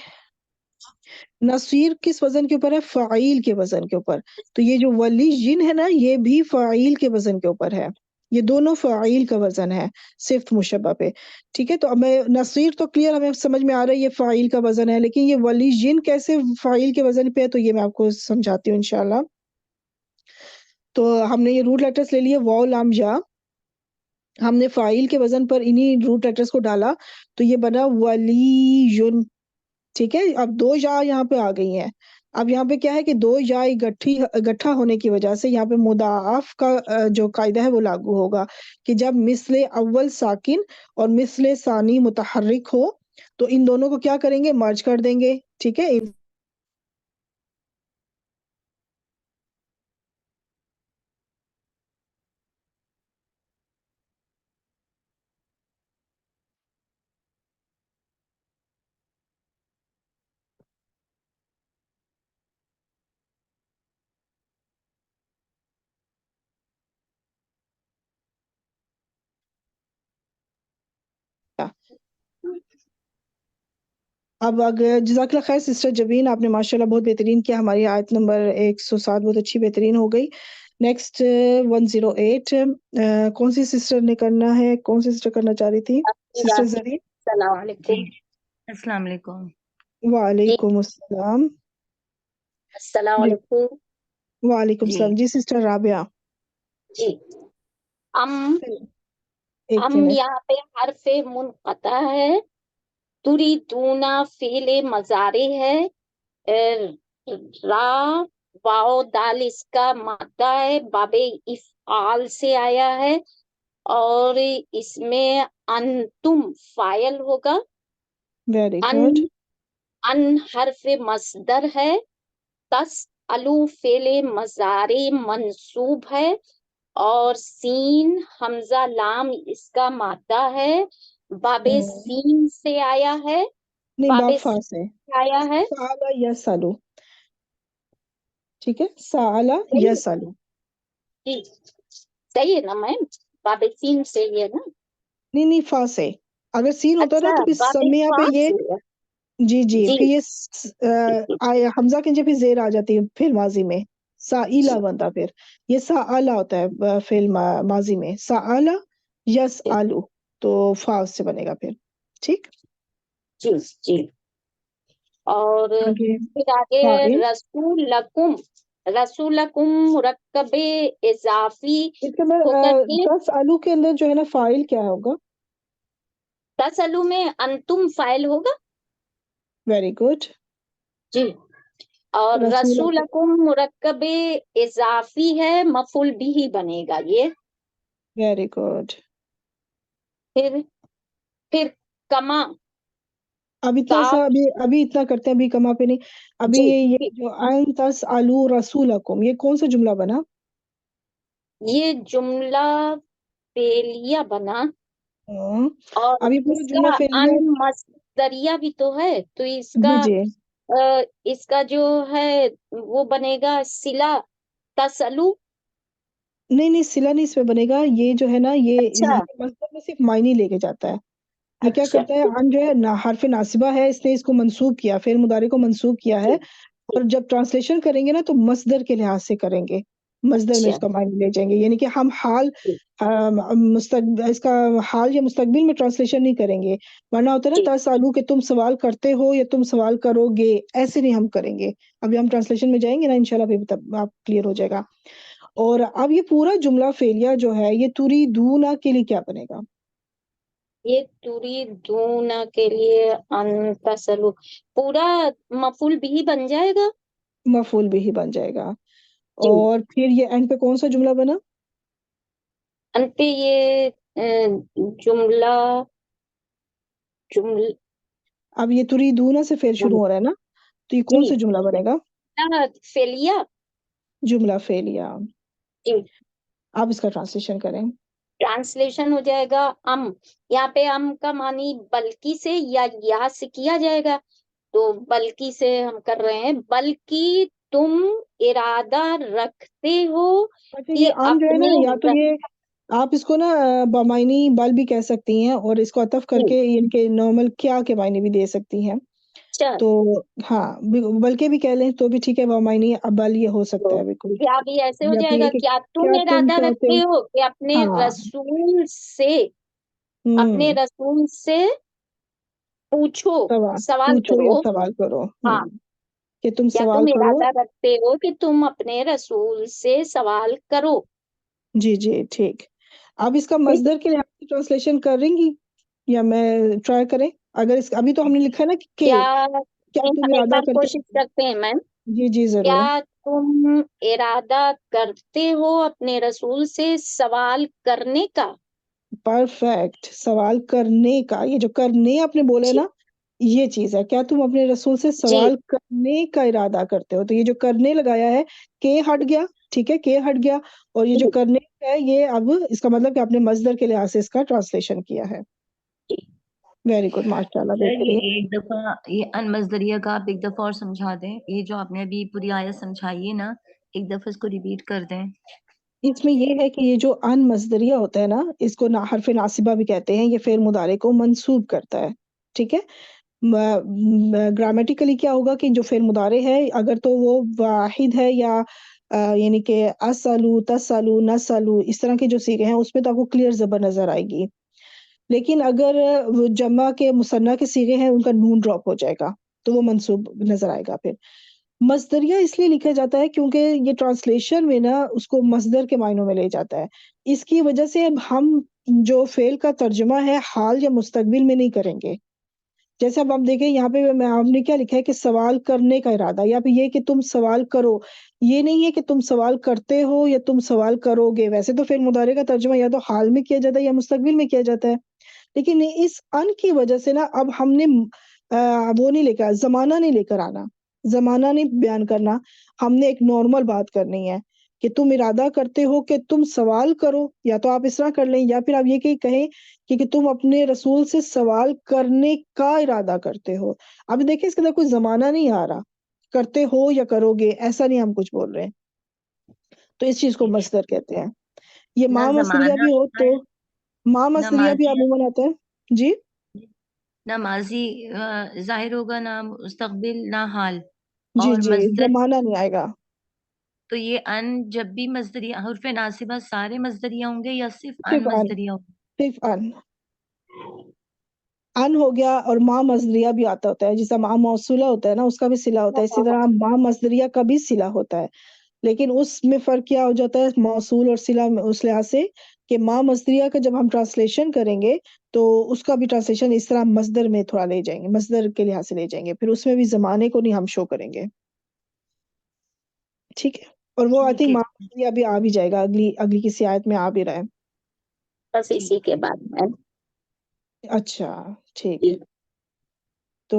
نصیر کس وزن کے اوپر ہے؟ فعیل کے وزن کے اوپر. تو یہ جو ولی جن ہے نا، یہ بھی فعیل کے وزن کے اوپر ہے. یہ دونوں فعیل کا وزن ہے صفت مشبہ پہ. ٹھیک ہے، تو اب میں نصیر تو کلیئر ہمیں سمجھ میں آ رہا ہے یہ فعیل کا وزن ہے، لیکن یہ ولی جن کیسے فعیل کے وزن پہ ہے تو یہ میں آپ کو سمجھاتی ہوں انشاءاللہ. تو ہم نے یہ روٹ لیٹرز لے لیے، واو لام یا. ہم نے فاعل کے وزن پر انہی روٹ لیٹرز کو ڈالا تو یہ بنا ولیون. ٹھیک ہے، اب دو یا یہاں پہ آ گئی ہیں. اب یہاں پہ کیا ہے کہ دو یا گٹھا ہونے کی وجہ سے یہاں پہ مضاعف کا جو قاعدہ ہے وہ لاگو ہوگا کہ جب مثل اول ساکن اور مثل ثانی متحرک ہو تو ان دونوں کو کیا کریں گے؟ مرج کر دیں گے. ٹھیک ہے، اب اگر جزاک اللہ خیر سسٹر جبین، آپ نے ماشاءاللہ بہت بہترین کیا. ہماری آیت نمبر 107 بہت اچھی بہترین ہو گئی. نیکسٹ 108 کون سی سسٹر نے کرنا ہے؟ کون سی سسٹر کرنا چاہ رہی تھی؟ سسٹر زرین. السلام علیکم. جی السلام علیکم. جی وعلیکم السلام. السلام جی علیکم. وعلیکم جی السلام. جی سسٹر رابعہ. جی ایک منٹ. یہاں پہ حرف منقطع ہے. تریدون فعل مضارع ہے. را واو دال اس کا مادہ ہے، باب افعال سے آیا ہے، اور اس میں انتم فاعل ہوگا. Very in good. ان حرف مصدر ہے. تسألو فعل مضارع منصوب ہے، اور سین حمزہ لام اس کا مادہ ہے، باب سین سے آیا ہے. نہیں، باب باپ فا سین سے. سے آیا ہے. سالہ یسالو. ٹھیک ہے، سالہ صحیح ہے. یسالو. جی صحیح ہے نا میم، باب سین سے یہ نا. نہیں فا سے. اگر سین ہوتا نا اچھا، تو پھر باب سمیہ فا پہ یہ. سے ہے. جی جی پھر یہ حمزہ کے نیچے پھر زیر آ جاتی ہے فعل ماضی میں. جی سائلہ بنتا پھر. یہ سآلہ ہوتا ہے فعل ماضی میں. سآلہ یس آلو تو فا سے بنے گا پھر. ٹھیک. جی جی. اور آگے پھر آگے فاعل. رسولکم مرکب اضافی اس کے ہو کر اندر کے. 10 آلو کے اندر جو ہے نا فاعل کیا ہوگا؟ تسلو میں انتم فاعل ہوگا. Very good. جی. اور رسول. رسولکم مرکب اضافی ہے، مفعول بھی بنے گا یہ. Very good. پھر کما اب اتنا سا کاف. ابھی اتنا کرتے ہیں، ابھی کما پہ نہیں. ابھی جی یہ جو ان تسالو رسولکم، یہ کون سا جملہ بنا؟ یہ جملہ فعلیہ بنا، ہاں. اور اب یہ پورا اس جملہ کا فعلیہ. ان مصدریہ بھی تو ہے، تو جی جی. اس کا جو ہے وہ بنے گا صلہ تسلو. نہیں صلہ نہیں اس میں بنے گا. یہ جو ہے نا اچھا یہ مصدر میں صرف معنی لے کے جاتا ہے. یہ کیا اچھا کرتا ہے؟ ان جو ہے حرف ناصبہ ہے، اس نے اس کو منسوب کیا، فعل مضارع کو منسوب کیا ہے. اور جب ٹرانسلیشن کریں گے نا تو مصدر کے لحاظ سے کریں گے. مصدر میں اچھا اس کا معنی لے جائیں گے، یعنی کہ ہم حال اس کا حال یا مستقبل میں ٹرانسلیشن نہیں کریں گے. ورنہ ہوتا ہے نا جی تسالو کہ تم سوال کرتے ہو یا تم سوال کرو گے، ایسے نہیں ہم کریں گے. ابھی ہم ٹرانسلیشن میں جائیں گے نا انشاءاللہ، پھر آپ کلیئر ہو جائے گا. اور اب یہ پورا جملہ فعلیہ جو ہے یہ تریدون کے لیے کیا بنے گا؟ یہ تریدون کے لیے ان تسلو پورا مفعول بھی بن جائے گا. مفعول بھی بن جائے گا. اور پھر یہ اینڈ پہ کون سا جملہ بنا؟ ان پہ یہ جملہ اب یہ تریدون سے فعل شروع ہو رہا ہے نا، تو یہ کون جی سا جملہ بنے گا؟ فعلیہ. جملہ فعلیہ. جی آپ اس کا ٹرانسلیشن کریں. ٹرانسلیشن ہو جائے گا ام. یہاں پہ ام کا معنی بلکہ سے یا سے کیا جائے گا، تو بلکہ سے ہم کر رہے ہیں. بلکہ تم ارادہ رکھتے ہو اچھا، کہ یہ ام جو ہے نا، اپنے یا تو یہ آپ اس کو نا بمعنی بل بھی کہہ سکتی ہیں، اور اس کو عطف کر کے ان کے نارمل کیا کے معنی بھی دے سکتی ہیں. تو ہاں، بلکہ بھی کہہ لیں تو بھی ٹھیک ہے، بمعنی بل یہ ہو سکتا ہے بالکل. کیا بھی ایسے ہو یا تو جائے یہ گا، کہ کیا تم کیا تم ارادہ چاہتے رکھتے ہو کہ اپنے ہاں رسول سے اپنے رسول سے پوچھو، سوال پوچھو یا کرو. سوال کرو. ہاں، کہ تم کیا سوال تم کرو. ارادہ رکھتے ہو کہ تم اپنے رسول سے سوال کرو. جی جی ٹھیک. اب اس کا مصدر کے لحاظ سے ٹرانسلیشن کریں گی یا میں ٹرائی کریں؟ اگر ابھی تو ہم نے لکھا ہے نا کہ کیا تم ہم ایک ارادہ بار کرتے کوشش کرتے ہیں میم. جی جی ضرور. کیا تم ارادہ کرتے ہو اپنے رسول سے سوال کرنے کا؟ پرفیکٹ. سوال کرنے کا، یہ جو کرنے آپ نے بولے جی نا، یہ چیز ہے. کیا تم اپنے رسول سے جی سوال کرنے کا ارادہ کرتے ہو؟ تو یہ جو کرنے لگایا ہے، کہ ہٹ گیا، ٹھیک ہے، کہ ہٹ گیا. اور یہ جو کرنے کا ہے، یہ اب اس کا مطلب کہ آپ نے مصدر کے لحاظ سے اس کا ٹرانسلیشن کیا ہے. ویری گڈ، ماشاء اللہ، سر بہترین. یہ ایک دفعہ یہ ان مصدریہ کا آپ ایک دفعہ اور سمجھا دیں. یہ جو آپ نے ابھی پوری آیت سمجھائی ہے نا، ایک دفعہ اس کو ریپیٹ کر دیں. اس میں یہ ہے کہ یہ جو ان مصدریہ ہوتا ہے نا، اس کو حرف ناصبہ بھی کہتے ہیں. یہ فعل مضارع کو منصوب کرتا ہے، ٹھیک ہے. گرامیٹیکلی کیا ہوگا کہ جو فعل مضارع ہے، اگر تو وہ واحد ہے یا یعنی کہ اسالو، تسالو، نسالو، اس طرح کے جو صیغے ہیں، اس میں تو آپ کو کلیئر زبر نظر آئے گی. لیکن اگر وہ جمع کے مثنیٰ کے صیغے ہیں، ان کا نون ڈراپ ہو جائے گا، تو وہ منصوب نظر آئے گا. پھر مصدریہ اس لیے لکھا جاتا ہے کیونکہ یہ ٹرانسلیشن میں نا اس کو مصدر کے معنوں میں لے جاتا ہے. اس کی وجہ سے اب ہم جو فعل کا ترجمہ ہے حال یا مستقبل میں نہیں کریں گے. جیسے اب آپ دیکھیں یہاں پہ آپ نے کیا لکھا ہے کہ سوال کرنے کا ارادہ، یا پھر یہ کہ تم سوال کرو. یہ نہیں ہے کہ تم سوال کرتے ہو یا تم سوال کرو گے. ویسے تو فعل مضارع کا ترجمہ یا تو حال میں کیا جاتا ہے یا مستقبل میں کیا جاتا ہے. لیکن اس ان کی وجہ سے نا اب ہم نے وہ نہیں لے کر، زمانہ نہیں لے کر آنا، زمانہ نہیں بیان کرنا. ہم نے ایک نارمل بات کرنی ہے کہ تم ارادہ کرتے ہو کہ تم سوال کرو، یا تو آپ اس طرح کر لیں، یا پھر آپ یہ کہیں کہ تم اپنے رسول سے سوال کرنے کا ارادہ کرتے ہو. اب دیکھیں اس کے اندر کوئی زمانہ نہیں آ رہا، کرتے ہو یا کرو گے ایسا نہیں ہم کچھ بول رہے ہیں. تو اس چیز کو مصدر کہتے ہیں. یہ نہ ماں مصدریہ زمانہ بھی ہو آتا تو ہے، ماں نہ مصدریہ بھی ماضی عموماً آتا ہے. جی، نہ ماضی ظاہر ہوگا، نہ مستقبل، نہ حال. جی اور جی، مصدر، زمانہ نہیں آئے گا. تو یہ ان جب بھی مصدریہ حرف ناصبہ سارے مصدریہ ہوں گے یا صرف ان صرف ان، مصدریہ ہوں گے؟ صرف ان ہو گیا. اور ماں مصدریہ بھی آتا ہوتا ہے، جیسا ماں موصولہ ہوتا ہے نا، اس کا بھی صلہ ہوتا ہے. اسی طرح ماں مصدریہ کا بھی صلہ ہوتا ہے. لیکن اس میں فرق کیا ہو جاتا ہے موصول اور صلہ میں، اس لحاظ سے کہ ماں مصدریہ کا جب ہم ٹرانسلیشن کریں گے تو اس کا بھی ٹرانسلیشن اس طرح مصدر میں تھوڑا لے جائیں گے، مصدر کے لحاظ سے لے جائیں گے. پھر اس میں بھی زمانے کو نہیں ہم شو کریں گے، ٹھیک ہے. اور وہ آئی ٹھیک تھنک ہے، ماں مصدریہ بھی آ بھی جائے گا، اگلی کسی آیت میں آ بھی رہا ہے. بس اسی کے بعد میم. اچھا ٹھیک. تو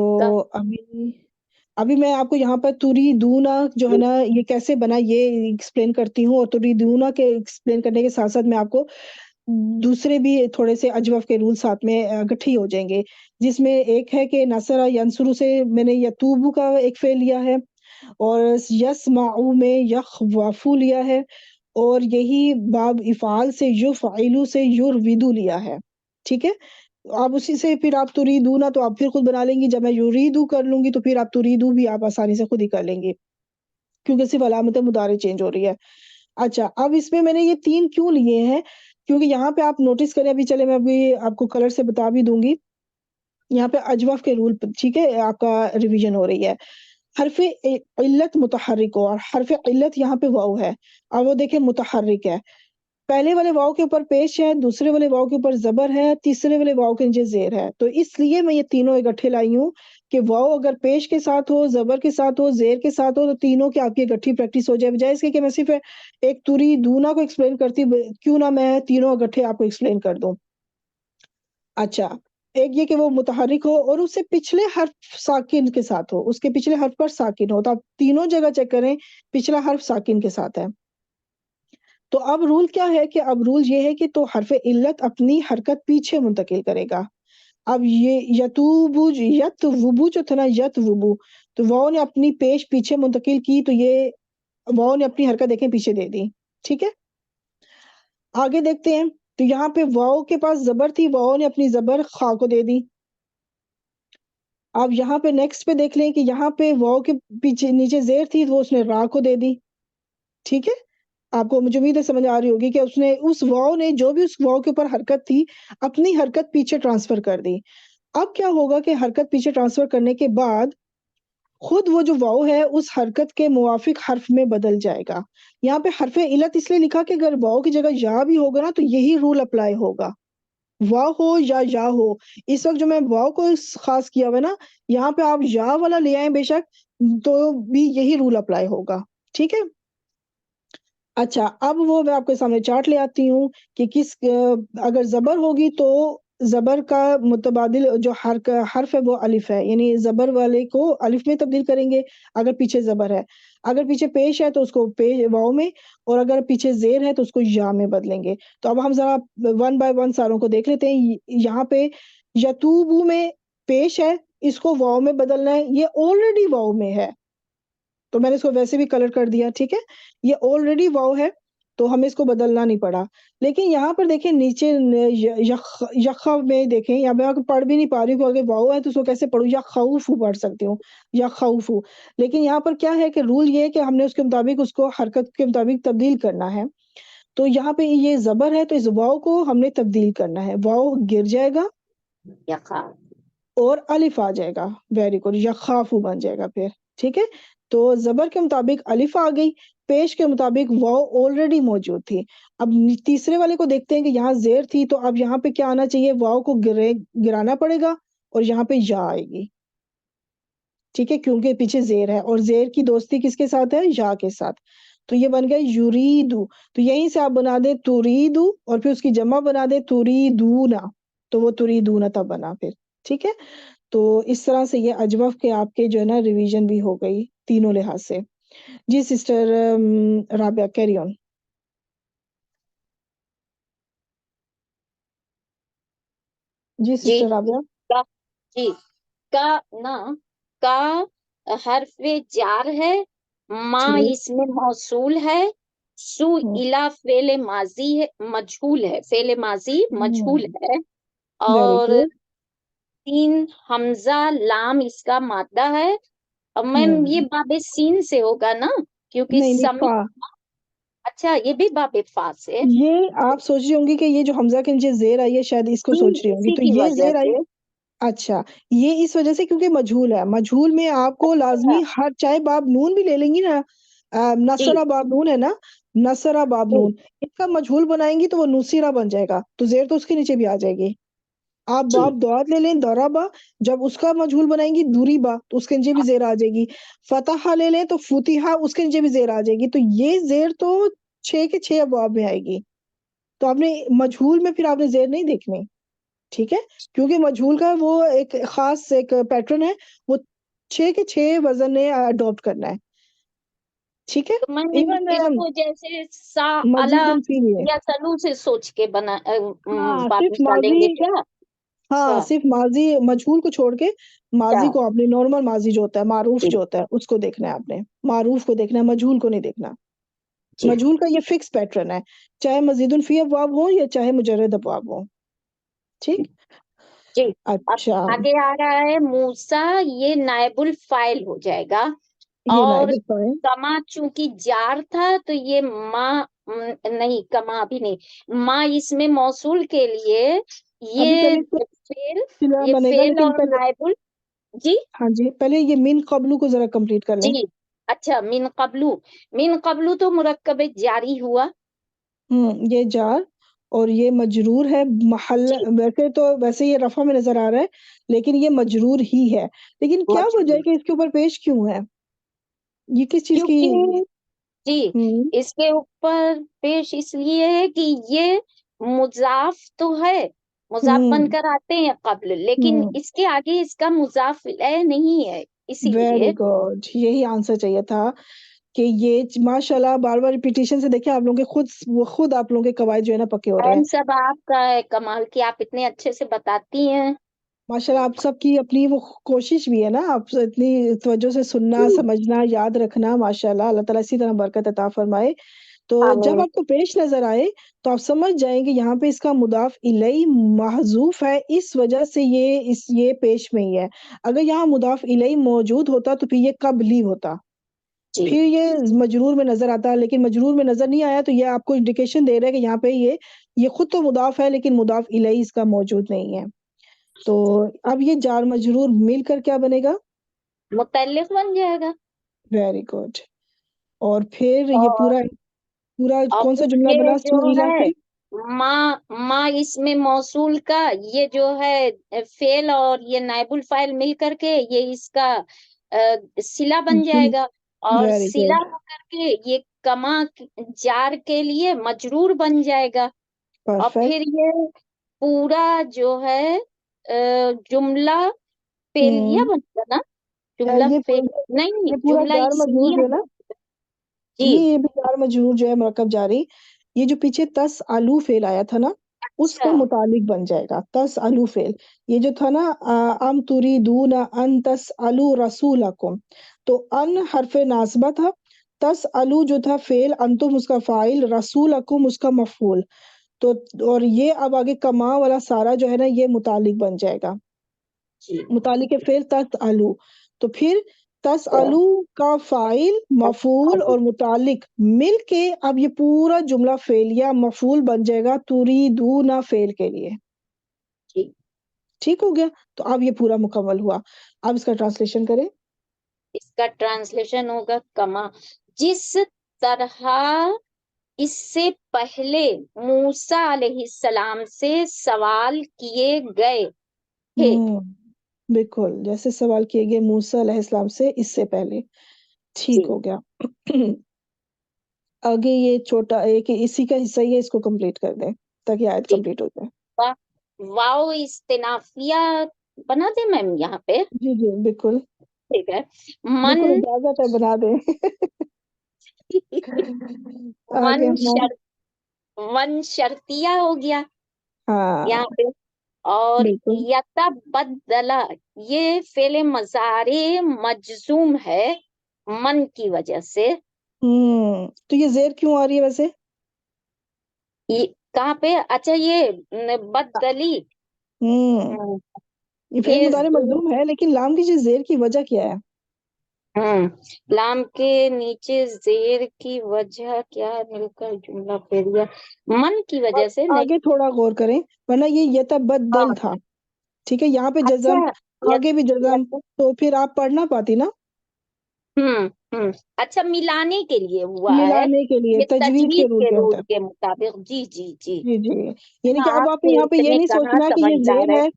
ابھی میں آپ کو یہاں پر تریدونا جو ہے نا یہ کیسے بنا یہ ایکسپلین کرتی ہوں. اور تریدونا کے ایکسپلین کرنے کے ساتھ ساتھ میں آپ کو دوسرے بھی تھوڑے سے اجوف کے رول ساتھ میں اکٹھی ہو جائیں گے، جس میں ایک ہے کہ نصرہ ینصرو سے میں نے یتوبو کا ایک فعل لیا ہے، اور یسمعو میں یخوفو لیا ہے، اور یہی باب افعال سے یفعلو سے یرویدو لیا ہے. ٹھیک ہے. آپ اسی سے پھر آپ تریدونا تو آپ پھر خود بنا لیں گی. جب میں یریدو کر لوں گی تو پھر آپ تریدو بھی آپ آسانی سے خود ہی کر لیں گی، کیونکہ صرف علامت مضارع چینج ہو رہی ہے. اچھا، اب اس میں نے یہ 3 کیوں لیے ہیں؟ کیونکہ یہاں پہ آپ نوٹس کریں، ابھی چلے میں ابھی آپ کو کلر سے بتا بھی دوں گی. یہاں پہ اجوف کے رول، ٹھیک ہے، آپ کا ریویژن ہو رہی ہے. حرف علت متحرک ہو، اور حرف علت یہاں پہ واو ہے، اور وہ دیکھیں متحرک ہے. پہلے والے واو کے اوپر پیش ہے، دوسرے والے واو کے اوپر زبر ہے، تیسرے والے واو کے نیچے زیر ہے. تو اس لیے میں یہ تینوں اکٹھے لائی ہوں کہ واو اگر پیش کے ساتھ ہو، زبر کے ساتھ ہو، زیر کے ساتھ ہو، تو تینوں کی آپ کی اکٹھی پریکٹس ہو جائے، بجائے اس کے کہ میں صرف ایک توری دونا کو ایکسپلین کرتی، کیوں نہ میں تینوں اکٹھے آپ کو ایکسپلین کر دوں. اچھا، ایک یہ کہ وہ متحرک ہو اور اس سے پچھلے حرف ساکن کے ساتھ ہو، اس کے پچھلے حرف پر ساکن ہو، تو آپ تینوں جگہ چیک کریں پچھلا حرف ساکن کے ساتھ ہے. تو اب رول کیا ہے کہ اب رول یہ ہے کہ تو حرف علت اپنی حرکت پیچھے منتقل کرے گا. اب یہ یتوبو یت وبو جو تھا نا، یت وبو، تو واؤ نے اپنی پیش پیچھے منتقل کی، تو یہ واؤ نے اپنی حرکت دیکھیں پیچھے دے دی. ٹھیک ہے، آگے دیکھتے ہیں. تو یہاں پہ واؤ کے پاس زبر تھی، واؤ نے اپنی زبر خا کو دے دی. اب یہاں پہ نیکسٹ پہ دیکھ لیں کہ یہاں پہ واؤ کے پیچھے نیچے زیر تھی، وہ اس نے را کو دے دی. ٹھیک ہے، آپ کو مجھے امید ہے سمجھ آ رہی ہوگی کہ اس نے اس واؤ نے جو بھی اس واؤ کے اوپر حرکت تھی اپنی حرکت پیچھے ٹرانسفر کر دی. اب کیا ہوگا کہ حرکت پیچھے ٹرانسفر کرنے کے بعد خود وہ جو واؤ ہے اس حرکت کے موافق حرف میں بدل جائے گا. یہاں پہ حرف علت اس لیے لکھا کہ اگر واؤ کی جگہ یا بھی ہوگا نا تو یہی رول اپلائی ہوگا، واؤ ہو یا ہو. اس وقت جو میں واؤ کو خاص کیا ہوا نا، یہاں پہ آپ یا والا لے آئیں بے شک تو بھی یہی رول اپلائی ہوگا. ٹھیک ہے. اچھا، اب وہ میں آپ کے سامنے چارٹ لے آتی ہوں کہ کس اگر زبر ہوگی تو زبر کا متبادل جو حرف ہے وہ الف ہے، یعنی زبر والے کو الف میں تبدیل کریں گے اگر پیچھے زبر ہے. اگر پیچھے پیش ہے تو اس کو واؤ میں، اور اگر پیچھے زیر ہے تو اس کو یا میں بدلیں گے. تو اب ہم ذرا ون بائی ون ساروں کو دیکھ لیتے ہیں. یہاں پہ یتوبو میں پیش ہے، اس کو واؤ میں بدلنا ہے، یہ آلریڈی واؤ میں ہے تو میں نے اس کو ویسے بھی کلر کر دیا. ٹھیک ہے، یہ آلریڈی واؤ ہے تو ہمیں اس کو بدلنا نہیں پڑا. لیکن یہاں پر دیکھیں نیچے یخ میں دیکھیں، یہاں پہ پڑھ بھی نہیں پا رہی ہوں، اگر واؤ ہے تو اس کو کیسے پڑھوں، یا خوف پڑھ سکتی ہوں، یا خوف. لیکن یہاں پر کیا ہے کہ رول یہ ہے کہ ہم نے اس کے مطابق اس کو حرکت کے مطابق تبدیل کرنا ہے. تو یہاں پہ یہ زبر ہے تو اس واؤ کو ہم نے تبدیل کرنا ہے، واؤ گر جائے گا اور الف آ جائے گا. ویری گڈ، یا خافو بن جائے گا پھر. ٹھیک ہے، تو زبر کے مطابق الف آ گئی، پیش کے مطابق واؤ آلریڈی موجود تھی. اب تیسرے والے کو دیکھتے ہیں کہ یہاں زیر تھی تو اب یہاں پہ کیا آنا چاہیے، واؤ کو گرانا پڑے گا اور یہاں پہ یا آئے گی. ٹھیک ہے، کیونکہ پیچھے زیر ہے اور زیر کی دوستی کس کے ساتھ ہے، یا کے ساتھ. تو یہ بن گیا یریدو. تو یہیں سے آپ بنا دیں توریدو اور پھر اس کی جمع بنا دیں توریدونا، تو وہ توریدونا تب بنا پھر. ٹھیک ہے، تو اس طرح سے یہ اجوف کے آپ کے جو ہے نا ریویژن بھی ہو گئی تینوں لحاظ سے. جی سسٹر رابعہ کیری آن. جی سسٹر رابعہ. جی، کا نا کا حرف جار ہے، ما اس میں موصول ہے، سو الا فعل ماضی ہے، مجھول ہے، فعل ماضی مجھول ہے، اور سین حمزہ لام اس کا مادہ ہے. میم یہ باب سین سے ہوگا نا، کیونکہ نہیں فا. اچھا یہ بھی باب فا سے. یہ آپ سوچ رہی ہوں گی کہ یہ جو حمزہ کے نیچے زیر آئی ہے شاید اس کو سوچ رہی ہوں گی، اسی تو کی یہ وجہ زیر آئی. سے. اچھا، یہ اس وجہ سے کیونکہ مجھول ہے، مجھول میں آپ کو لازمی ہر چاہے باب نون بھی لے لیں گی نا، نصرہ باب نون ہے نا، نصرہ باب نون، اس کا مجھول بنائیں گی تو وہ نصیرہ بن جائے گا، تو زیر تو اس کے نیچے بھی آ جائے گی. آپ باب دعات لے لیں دورابا، جب اس کا مجھول بنائیں گی دوریبا تو اس کے نیچے بھی زیر آ جائے گی. فتحہ لے لیں تو فتحہ، اس کے نیچے بھی زیر آ جائے گی. تو یہ زیر تو 6 کے 6 ابواب میں آئے گی. تو آپ نے مجھول میں پھر آپ نے زیر نہیں دیکھنی. ٹھیک ہے، کیونکہ مجھول کا وہ ایک خاص ایک پیٹرن ہے، وہ 6 کے 6 وزن نے اڈاپٹ کرنا ہے. ٹھیک ہے، تو میں ایون اس کو جیسے سا الا مزید فیل یا سلو سے سوچ کے بنا بات صرف نکالیں ماضی، گے کیا؟ ہاں صرف ماضی مجھول کو چھوڑ کے ماضی کو آپ نے نارمل ماضی جو ہوتا ہے معروف جو ہوتا ہے اس کو دیکھنا ہے، آپ نے معروف کو دیکھنا ہے، مجھول کو نہیں دیکھنا. مجھول کا یہ فکس پیٹرن ہے، چاہے مزید فی ابواب ہو یا چاہے مجرد ابواب ہو. ٹھیک. جی، اب اچھا، آگے آ رہا ہے موسیٰ، یہ نائب الفاعل ہو جائے گا. یہ اور نائب الفاعل. کما چونکہ جار تھا تو یہ ماں نہیں، کما بھی نہیں، ماں اس میں موصول کے لیے ابھی یہ پہلے فعل، فعل یہ بنے گا فعل لیکن اور پہلے، نائب جی ہاں جی پہلے یہ من قبلو کو ذرا کمپلیٹ کر لیں. جی. اچھا، من قبلو تو مرکب جاری ہوا. یہ جار اور یہ مجرور ہے محل، جی ویسے یہ رفع میں نظر آ رہا ہے لیکن یہ مجرور ہی ہے، لیکن کیا وجہ ہے مجرور، کہ اس کے اوپر پیش کیوں ہے؟ یہ کس چیز کی؟ کیونکہ جی ہوں اس کے اوپر پیش اس لیے ہے کہ یہ مضاف تو ہے، مضاف ہوں بن کر آتے ہیں قبل، لیکن ہوں اس کے آگے اس کا مضاف الیہ نہیں ہے، اسی ویری لیے گڈ، یہی آنسر چاہیے تھا کہ یہ ماشاء اللہ بار بار ریپیٹیشن سے دیکھیں آپ لوگوں کے خود آپ لوگوں کے قواعد جو ہے نا پکے ہو رہے ہیں. سب آپ کا ہے کمال کہ آپ اتنے اچھے سے بتاتی ہیں. ماشاء اللہ آپ سب کی اپنی وہ کوشش بھی ہے نا، آپ اتنی توجہ سے سننا، سمجھنا، یاد رکھنا، ماشاء اللہ اللہ تعالیٰ اسی طرح برکت عطا فرمائے. تو جب آمین. آپ کو پیش نظر آئے تو آپ سمجھ جائیں کہ یہاں پہ اس کا مضاف الیہ محذوف ہے، اس وجہ سے یہ پیش میں ہی ہے. اگر یہاں مضاف الیہ موجود ہوتا تو پھر یہ قبلی ہوتا، جی پھر یہ مجرور میں نظر آتا، لیکن مجرور میں نظر نہیں آیا تو یہ آپ کو انڈیکیشن دے رہا ہے کہ یہاں پہ یہ خود تو مضاف ہے لیکن مضاف الیہ اس کا موجود نہیں ہے. تو اب یہ جار مجرور مل کر کیا بنے گا؟ متعلق بن جائے گا. Very good. اور پھر یہ اور پورا اور کون سا پھر جملہ یہ بنا جو سمیلا ہے سے؟ ما اس میں موصول کا یہ جو ہے فعل اور یہ نائب الفاعل مل کر کے یہ اس کا صلہ بن جائے گا، اور ویری صلہ گڈ، ہو کر کے یہ کما جار کے لیے مجرور بن جائے گا. اور پھر پرفیکٹ. یہ پورا جو ہے جملہ فعلیہ بنتا نا، جملہ یہ نہیں، یہ پورا جملہ جار مجرور اسمیہ جو ہے نا، جی. یہ بھی جار مجرور جو ہے مرکب جاری، یہ جو پیچھے تس الو فعل آیا تھا نا اس اچھا کے متعلق بن جائے گا. تس الو فعل یہ جو تھا نا، ام تریدون ان تس الو رسولکم، تو ان حرف ناصبہ تھا، تس الو جو تھا فعل، انتم اس کا فاعل، رسولکم اس کا مفعول. تو اور یہ اب آگے کما والا سارا جو ہے نا یہ متعلق بن جائے گا، جی متعلق فعل تس الو. تو پھر تس الو کا فاعل، مفعول اور متعلق مل کے اب یہ پورا جملہ فعلیہ مفعول بن جائے گا تریدون فعل کے لیے. جی. ٹھیک ہو گیا؟ تو اب یہ پورا مکمل ہوا. اب اس کا ٹرانسلیشن کریں. اس کا ٹرانسلیشن ہوگا کما جس طرح اس سے پہلے موسیٰ علیہ السلام سے سوال کیے گئے تھے. بالکل جیسے سوال کیے گئے موسیٰ علیہ السلام سے اس سے پہلے. جی. ٹھیک ہو گیا. آگے یہ چھوٹا ایک اسی کا حصہ ہی ہے، اس کو کمپلیٹ کر دیں تاکہ آیت جی. کمپلیٹ ہو جائے. واو استنافیہ بنا دیں میم یہاں پہ. جی جی بالکل ٹھیک ہے. من بالکل، اجازت ہے بنا دیں. من آگے ہمارا من شرطیہ ہو گیا ہاں یہاں پہ. اور بالکل. یتبدلا یہ فعل مضارع مجزوم ہے من کی وجہ سے. تو یہ زیر کیوں آ رہی ہے ویسے؟ کہاں پہ؟ اچھا یہ بدلی یہ فعل کے مضارع مجزوم ہے لیکن لام کی زیر کی وجہ کیا ہے؟ لام کے نیچے زیر کی وجہ کیا مل کر جملہ فعلیہ من کی وجہ سے نہیں. آگے تھوڑا غور کریں ورنہ یہ ہاں یتبدل تھا. ٹھیک ہے، یہاں پہ اچھا. جزم، آگے بھی جزم، تو پھر آپ پڑھ نہ پاتی نا. اچھا ملانے کے لیے ہوا ہے ملانے کے لیے یہ تجوید کے تجوید رول کے پہ ہوتا رول ہے. کے مطابق. جی جی جی. جی جی، یعنی کہ اب آپ آپ نے سے یہاں پہ یہ اتنے نہیں کہاں سوچنا کہ یہ سمجھدار زیر ہے. ہے.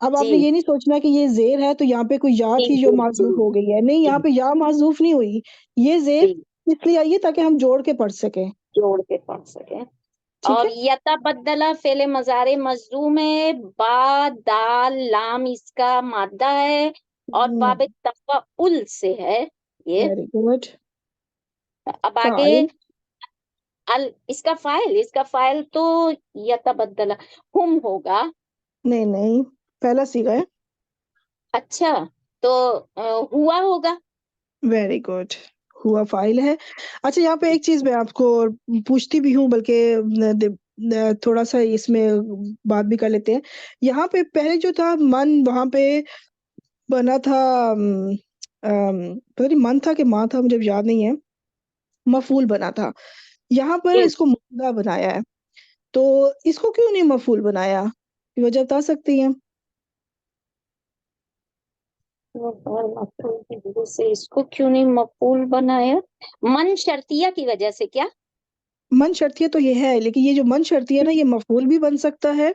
اب آپ نے جی یہ نہیں سوچنا کہ یہ زیر ہے تو یہاں پہ کوئی یا جی تھی جو جی معذوف ہو جی گئی ہے. نہیں، یہاں جی پہ یا معذوف نہیں ہوئی، یہ زیر جی اس لیے آئیے تاکہ ہم جوڑ کے پڑھ سکیں. جوڑ کے پڑھ سکیں. ٹھیک اور ہے. یتبدلا فعل مضارع مجزوم ہے، با دال لام اس کا مادہ ہے اور باب تفعل سے ہے یہ. Very good. اب آگے فاعل اس کا فائل تو یتبدلا ہم ہوگا. نہیں نہیں، پہلا صیغہ ہے. اچھا تو ہوا ہوگا. ویری گڈ، ہوا فاعل ہے. اچھا یہاں پہ ایک چیز میں آپ کو پوچھتی بھی ہوں، بلکہ تھوڑا سا اس میں بات بھی کر لیتے ہیں. یہاں پہ پہلے جو تھا من، وہاں پہ بنا تھا پتہ نہیں من تھا کہ ماں تھا، مجھے یاد نہیں ہے، مفعول بنا تھا. یہاں پر جی. اس کو مبتدا بنایا ہے، تو اس کو کیوں نہیں مفعول بنایا؟ یہ وجہ بتا سکتی ہیں؟ اور مفعول کی وجہ سے اس کو کیوں نہیں مفعول بنایا؟ من شرطیہ کی وجہ سے کیا؟ من شرطیہ تو یہ ہے، لیکن یہ جو من شرطیہ نا یہ مفعول بھی بن سکتا ہے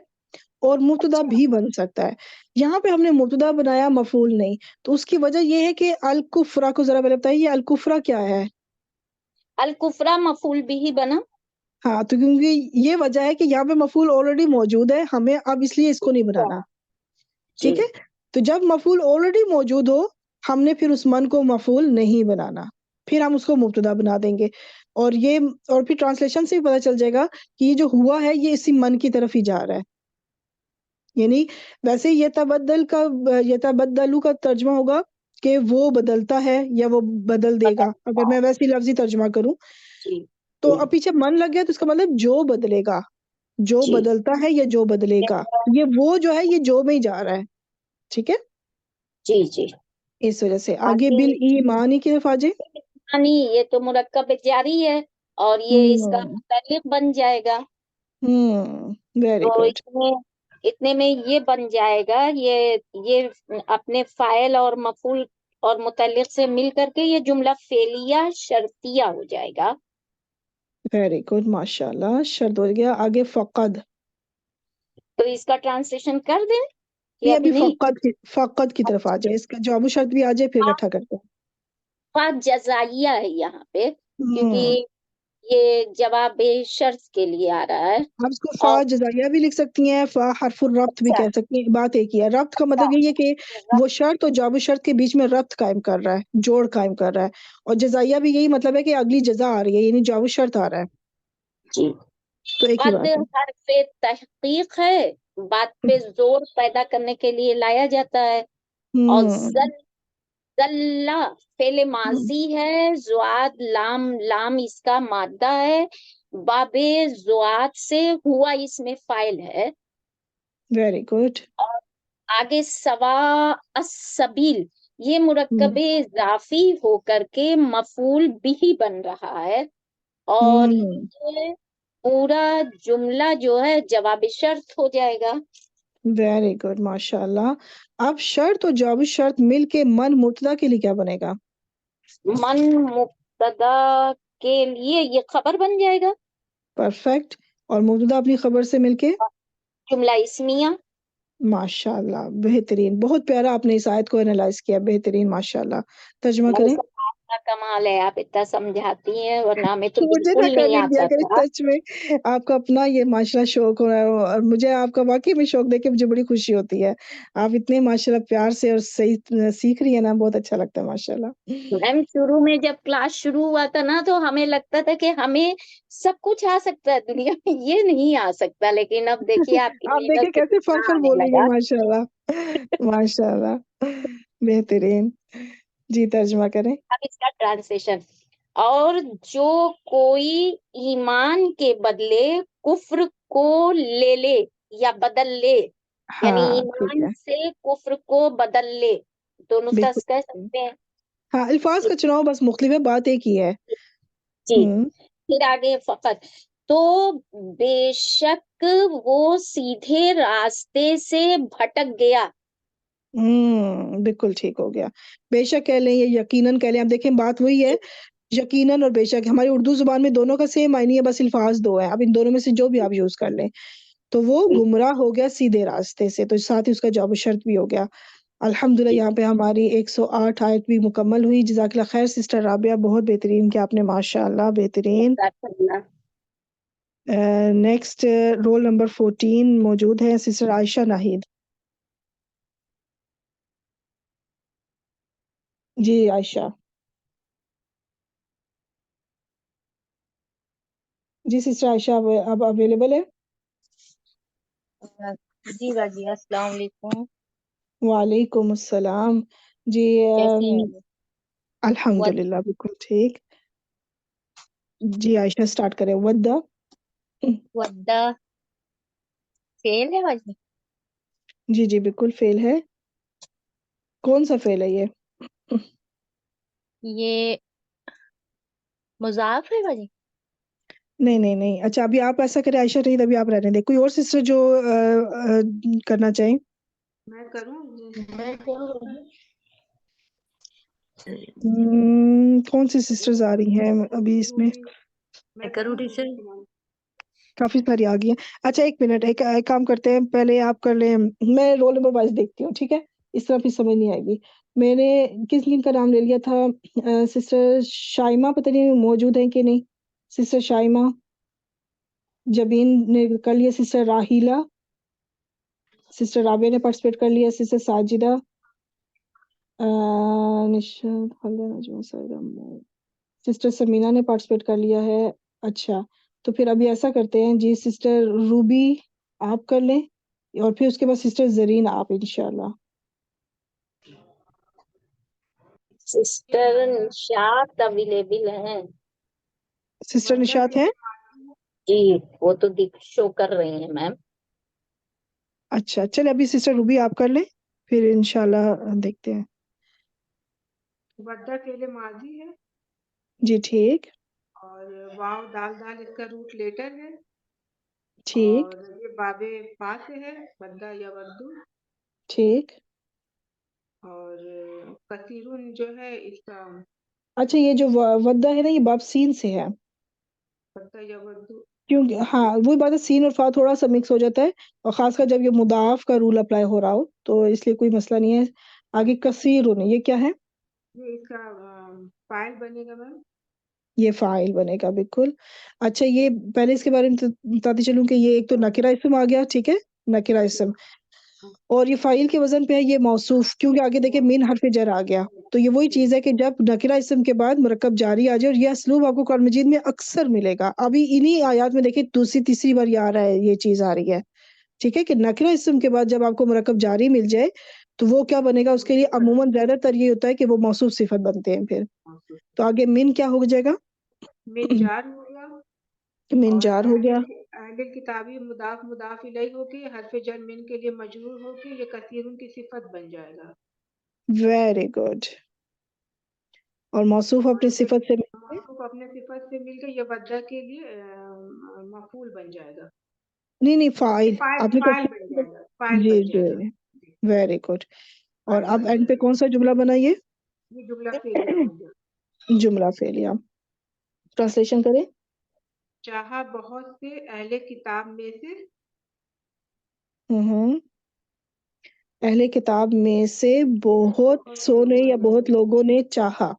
اور مبتدا بھی بن سکتا ہے. یہاں پہ ہم نے مبتدا بنایا، مفعول نہیں. تو اس کی وجہ یہ ہے کہ الکفرا کو ذرا پہلے بتائیے، یہ الکفرا کیا ہے؟ الکفرا مفعول بھی بنا. ہاں، تو کیونکہ یہ وجہ ہے کہ یہاں پہ مفعول آلریڈی موجود ہے، ہمیں اب اس لیے اس کو نہیں بنانا. جی ٹھیک ہے، تو جب مفعول آلریڈی موجود ہو ہم نے پھر اس من کو مفعول نہیں بنانا، پھر ہم اس کو مبتدا بنا دیں گے. اور پھر ٹرانسلیشن سے بھی پتہ چل جائے گا کہ یہ جو ہوا ہے یہ اسی من کی طرف ہی جا رہا ہے. یعنی ویسے یتبدلو کا ترجمہ ہوگا کہ وہ بدلتا ہے یا وہ بدل دے گا، اگر میں ویسے لفظی ترجمہ کروں. جی تو اب پیچھے من لگ گیا تو اس کا مطلب جو بدلے گا، جو جی بدلتا ہے یا جو بدلے گا. یہ وہ جو ہے یہ جو میں ہی جا رہا ہے. ٹھیک ہے، جی جی. اس وجہ سے آگے آگے بالایمانی کی طرف آ جائے. یعنی یہ تو مرکب جاری ہے اور یہ اس کا متعلق بن جائے گا. ویری تو گڈ. اتنے میں یہ بن جائے گا، یہ اپنے فاعل اور مفعول اور متعلق سے مل کر کے یہ جملہ فعلیہ شرطیہ ہو جائے گا. ویری گڈ، ماشاء اللہ. شرط ہو گیا. آگے فقد. تو اس کا ٹرانسلیشن کر دیں نہیں، یا ابھی ابھی نہیں؟ فقد کی طرف آ جائے، اس کا جواب و شرط بھی آ جائے پھر اکٹھا کرتے ہیں. فا جزائیہ ہے یہاں پہ، ہم کیونکہ یہ جواب شرط کے لیے آ رہا ہے. آپ اس کو فا اور جزائیہ بھی لکھ سکتی ہیں، فا حرف الربط بھی اچھا، کہہ سکتی ہیں. بات ایک ہی ہے. ربط کا مطلب یہ ہے کہ وہ شرط اور جواب و شرط کے بیچ میں ربط قائم کر رہا ہے، جوڑ قائم کر رہا ہے. اور جزائیہ بھی یہی مطلب ہے کہ اگلی جزا آ رہی ہے، یعنی جواب و شرط آ رہا ہے. جی. تو ایک ہی قد بات ہے. حرف تحقیق ہے، بات پہ زور پیدا کرنے کے لیے لایا جاتا ہے. اور ہم ذلہ فعل ماضی ہے، زواد لام اس کا مادہ ہے، باب زواد سے ہوا اس میں فاعل ہے. Very good. اور آگے سوا السبیل یہ مرکب اضافی ہو کر کے مفعول بھی بن رہا ہے. اور یہ پورا جملہ جو ہے جواب شرط ہو جائے گا. ویری گڈ، ماشاء اللہ. اب شرط اور جواب شرط مل کے من مبتدا کے لیے کیا بنے گا؟ من مبتدا کے لیے یہ خبر بن جائے گا. پرفیکٹ. اور مبتدا اپنی خبر سے مل کے جملہ اسمیہ. ماشاء اللہ، بہترین. بہت پیارا آپ نے اس آیت کو انالائز کیا. بہترین، ماشاء اللہ. ترجمہ کریں. آپ کا کمال ہے، آپ اتنا سمجھاتی ہیں ورنہ ہمیں تو مجھے نہ بالکل نہیں کرنے دیا آتا کرے، تھا. سچ میں آپ کا اپنا یہ ماشاء اللہ شوق ہو رہا ہے، اور مجھے آپ کا واقعی میں شوق دیکھ کے مجھے بڑی خوشی ہوتی ہے. آپ اتنے ماشاء اللہ پیار سے اور صحیح سیکھ رہی ہیں نا، بہت اچھا لگتا ہے ماشاء اللہ. میم شروع میں جب کلاس شروع ہوا تھا نا تو ہمیں لگتا تھا کہ ہمیں سب کچھ آ سکتا ہے دنیا میں، یہ نہیں آ سکتا. لیکن اب دیکھیے آپ کی آپ دیکھیں محنت سے کیسے فن کتنا فن آنے بول رہی ہیں، لگا. ماشاء اللہ ماشاء اللہ. بہترین. جی ترجمہ کریں. اب اس کا ٹرانسلیشن. اور جو کوئی ایمان کے بدلے کفر کو لے لے یا بدل لے، یعنی ہاں ٹھیک ایمان ہے، سے کفر کو بدل لے، دونوں بالکل. سچ کہہ سکتے ہیں. ہاں، الفاظ کا چناؤ بس مختلف ہے، بات ایک ہی ہے. جی. پھر آگے فقط. تو بے شک وہ سیدھے راستے سے بھٹک گیا. بالکل ٹھیک ہو گیا. بے شک کہہ لیں یا یقیناً کہہ لیں، آپ دیکھیں بات وہی ہے. یقیناً اور بے شک ہماری اردو زبان میں دونوں کا سیم معنی ہے، بس الفاظ دو ہیں. اب ان دونوں میں سے جو بھی آپ یوز کر لیں. تو وہ گمراہ ہو گیا سیدھے راستے سے، تو ساتھ ہی اس کا جواب شرط بھی ہو گیا. الحمدللہ یہاں پہ ہماری 108 آیت بھی مکمل ہوئی. جزاک اللہ خیر سسٹر رابعہ، بہت بہترین کہ آپ نے ماشاء اللہ بہترین. نیکسٹ رول نمبر 14 موجود ہے سسٹر عائشہ ناہید. جی عائشہ. جی سسٹر عائشہ اب اویلیبل ہے؟ جی باجی، السلام علیکم. وعلیکم السلام. جی کیسی ہیں؟ الحمدللہ بالکل ٹھیک. جی عائشہ سٹارٹ کریں. ودا. ودا فیل ہے باجی؟ جی جی بالکل فیل ہے. کون سا فیل ہے یہ؟ یہ مضاف ہے باجی؟ نہیں نہیں نہیں. اچھا ابھی آپ ایسا کریں عائشہ رہی، ابھی آپ رہنے دیں. کوئی اور سسٹر جو کرنا چاہیں؟ میں کروں. کون سی سسٹرز آ رہی ہیں ابھی اس میں؟ میں کروں ٹیچر؟ کافی ساری آ گئی ہیں. اچھا ایک منٹ، ایک کام کرتے ہیں، پہلے آپ کر لیں، میں رول نمبر وائز دیکھتی ہوں، ٹھیک ہے؟ اس طرح پھر سمجھ نہیں آئے گی. میں نے کس دن کا نام لے لیا تھا؟ سسٹر شائمہ پتہ نہیں موجود ہیں کہ نہیں. سسٹر شائمہ، جبین نے کر لیا، سسٹر راہیلہ، سسٹر رابعہ نے پارٹیسپیٹ کر لیا، سسٹر ساجدہ، نشاد، خالدہ، نجمہ، سائدہ، سسٹر سمینا نے پارٹیسپیٹ کر لیا ہے. اچھا تو پھر ابھی ایسا کرتے ہیں جی، سسٹر روبی آپ کر لیں، اور پھر اس کے بعد سسٹر زرین آپ انشاءاللہ. سسٹر نشاط اویلیبل ہیں؟ سسٹر نشاط ہیں؟ جی وہ تو شو کر رہے ہیں میم. اچھا چلے ابھی سسٹر روبی آپ کر لیں، پھر انشاءاللہ دیکھتے ہیں. ودا فعل ماضی ہے جی ٹھیک اور واو دال دال اس کا روٹ لیٹر ہے ٹھیک اور یہ باب پا سے ہے، ودا یا ودو، ٹھیک. اور کثیرن جو ہے اس کا اچھا یہ جو ودا ہے نا، یہ باب سین سے ہے، ودا یا ودو. کیونکہ ہاں وہی بات ہے، سین اور فا تھوڑا سا مکس ہو جاتا ہے، اور خاص کر جب یہ مضاف کا رول اپلائی ہو رہا ہو تو اس لیے کوئی مسئلہ نہیں ہے. آگے کثیرن، یہ کیا ہے؟ یہ اس کا فائل بنے گا میم. یہ فاعل بنے گا بالکل. اچھا یہ پہلے اس کے بارے میں بتاتی چلوں کہ یہ ایک تو نکرہ اسم آ گیا، ٹھیک ہے، نکرہ اسم، اور یہ فاعل کے وزن پہ ہے، یہ موصوف، کیونکہ آگے دیکھیں من حرف جر آ گیا. تو یہ وہی چیز ہے کہ جب نکرہ اسم کے بعد مرکب جاری آ جائے، اور یہ اسلوب آپ کو قرآن مجید میں اکثر ملے گا. ابھی انہی آیات میں دیکھیں دوسری تیسری بار یہ آ رہا ہے، یہ چیز آ رہی ہے، ٹھیک ہے، کہ نکرہ اسم کے بعد جب آپ کو مرکب جاری مل جائے تو وہ کیا بنے گا؟ اس کے لیے عموماً زیادہ تر یہ ہوتا ہے کہ وہ موصوف صفت بنتے ہیں. پھر تو آگے من کیا ہو جائے گا؟ من جار ہو گیا من اور جار ہو گیا. اہل کتابی مضاف مضاف الیہ ہو کے حرف جر من کے لیے مجرور ہو کے یہ کثیرن کی صفت بن جائے گا. Very good. اور موصوف اپنی صفت سے موصوف اپنے صفت سے مل کے یہ ودا کے لیے مفعول بن جائے گا. نہیں فاعل آپ نے فاعل بن جائے گا، فاعل جی بن جی جائے گا. Very good. اور فاعل اب بن اینڈ پہ جائے گا. کون سا جملہ بنا یہ؟ یہ جملہ فعلیہ بن گیا. جملہ فعلیہ. ٹرانسلیشن کریں. چاہا بہت سے اہل کتاب میں سے اہل کتاب میں سے بہت سونے یا بہت لوگوں نے چاہا.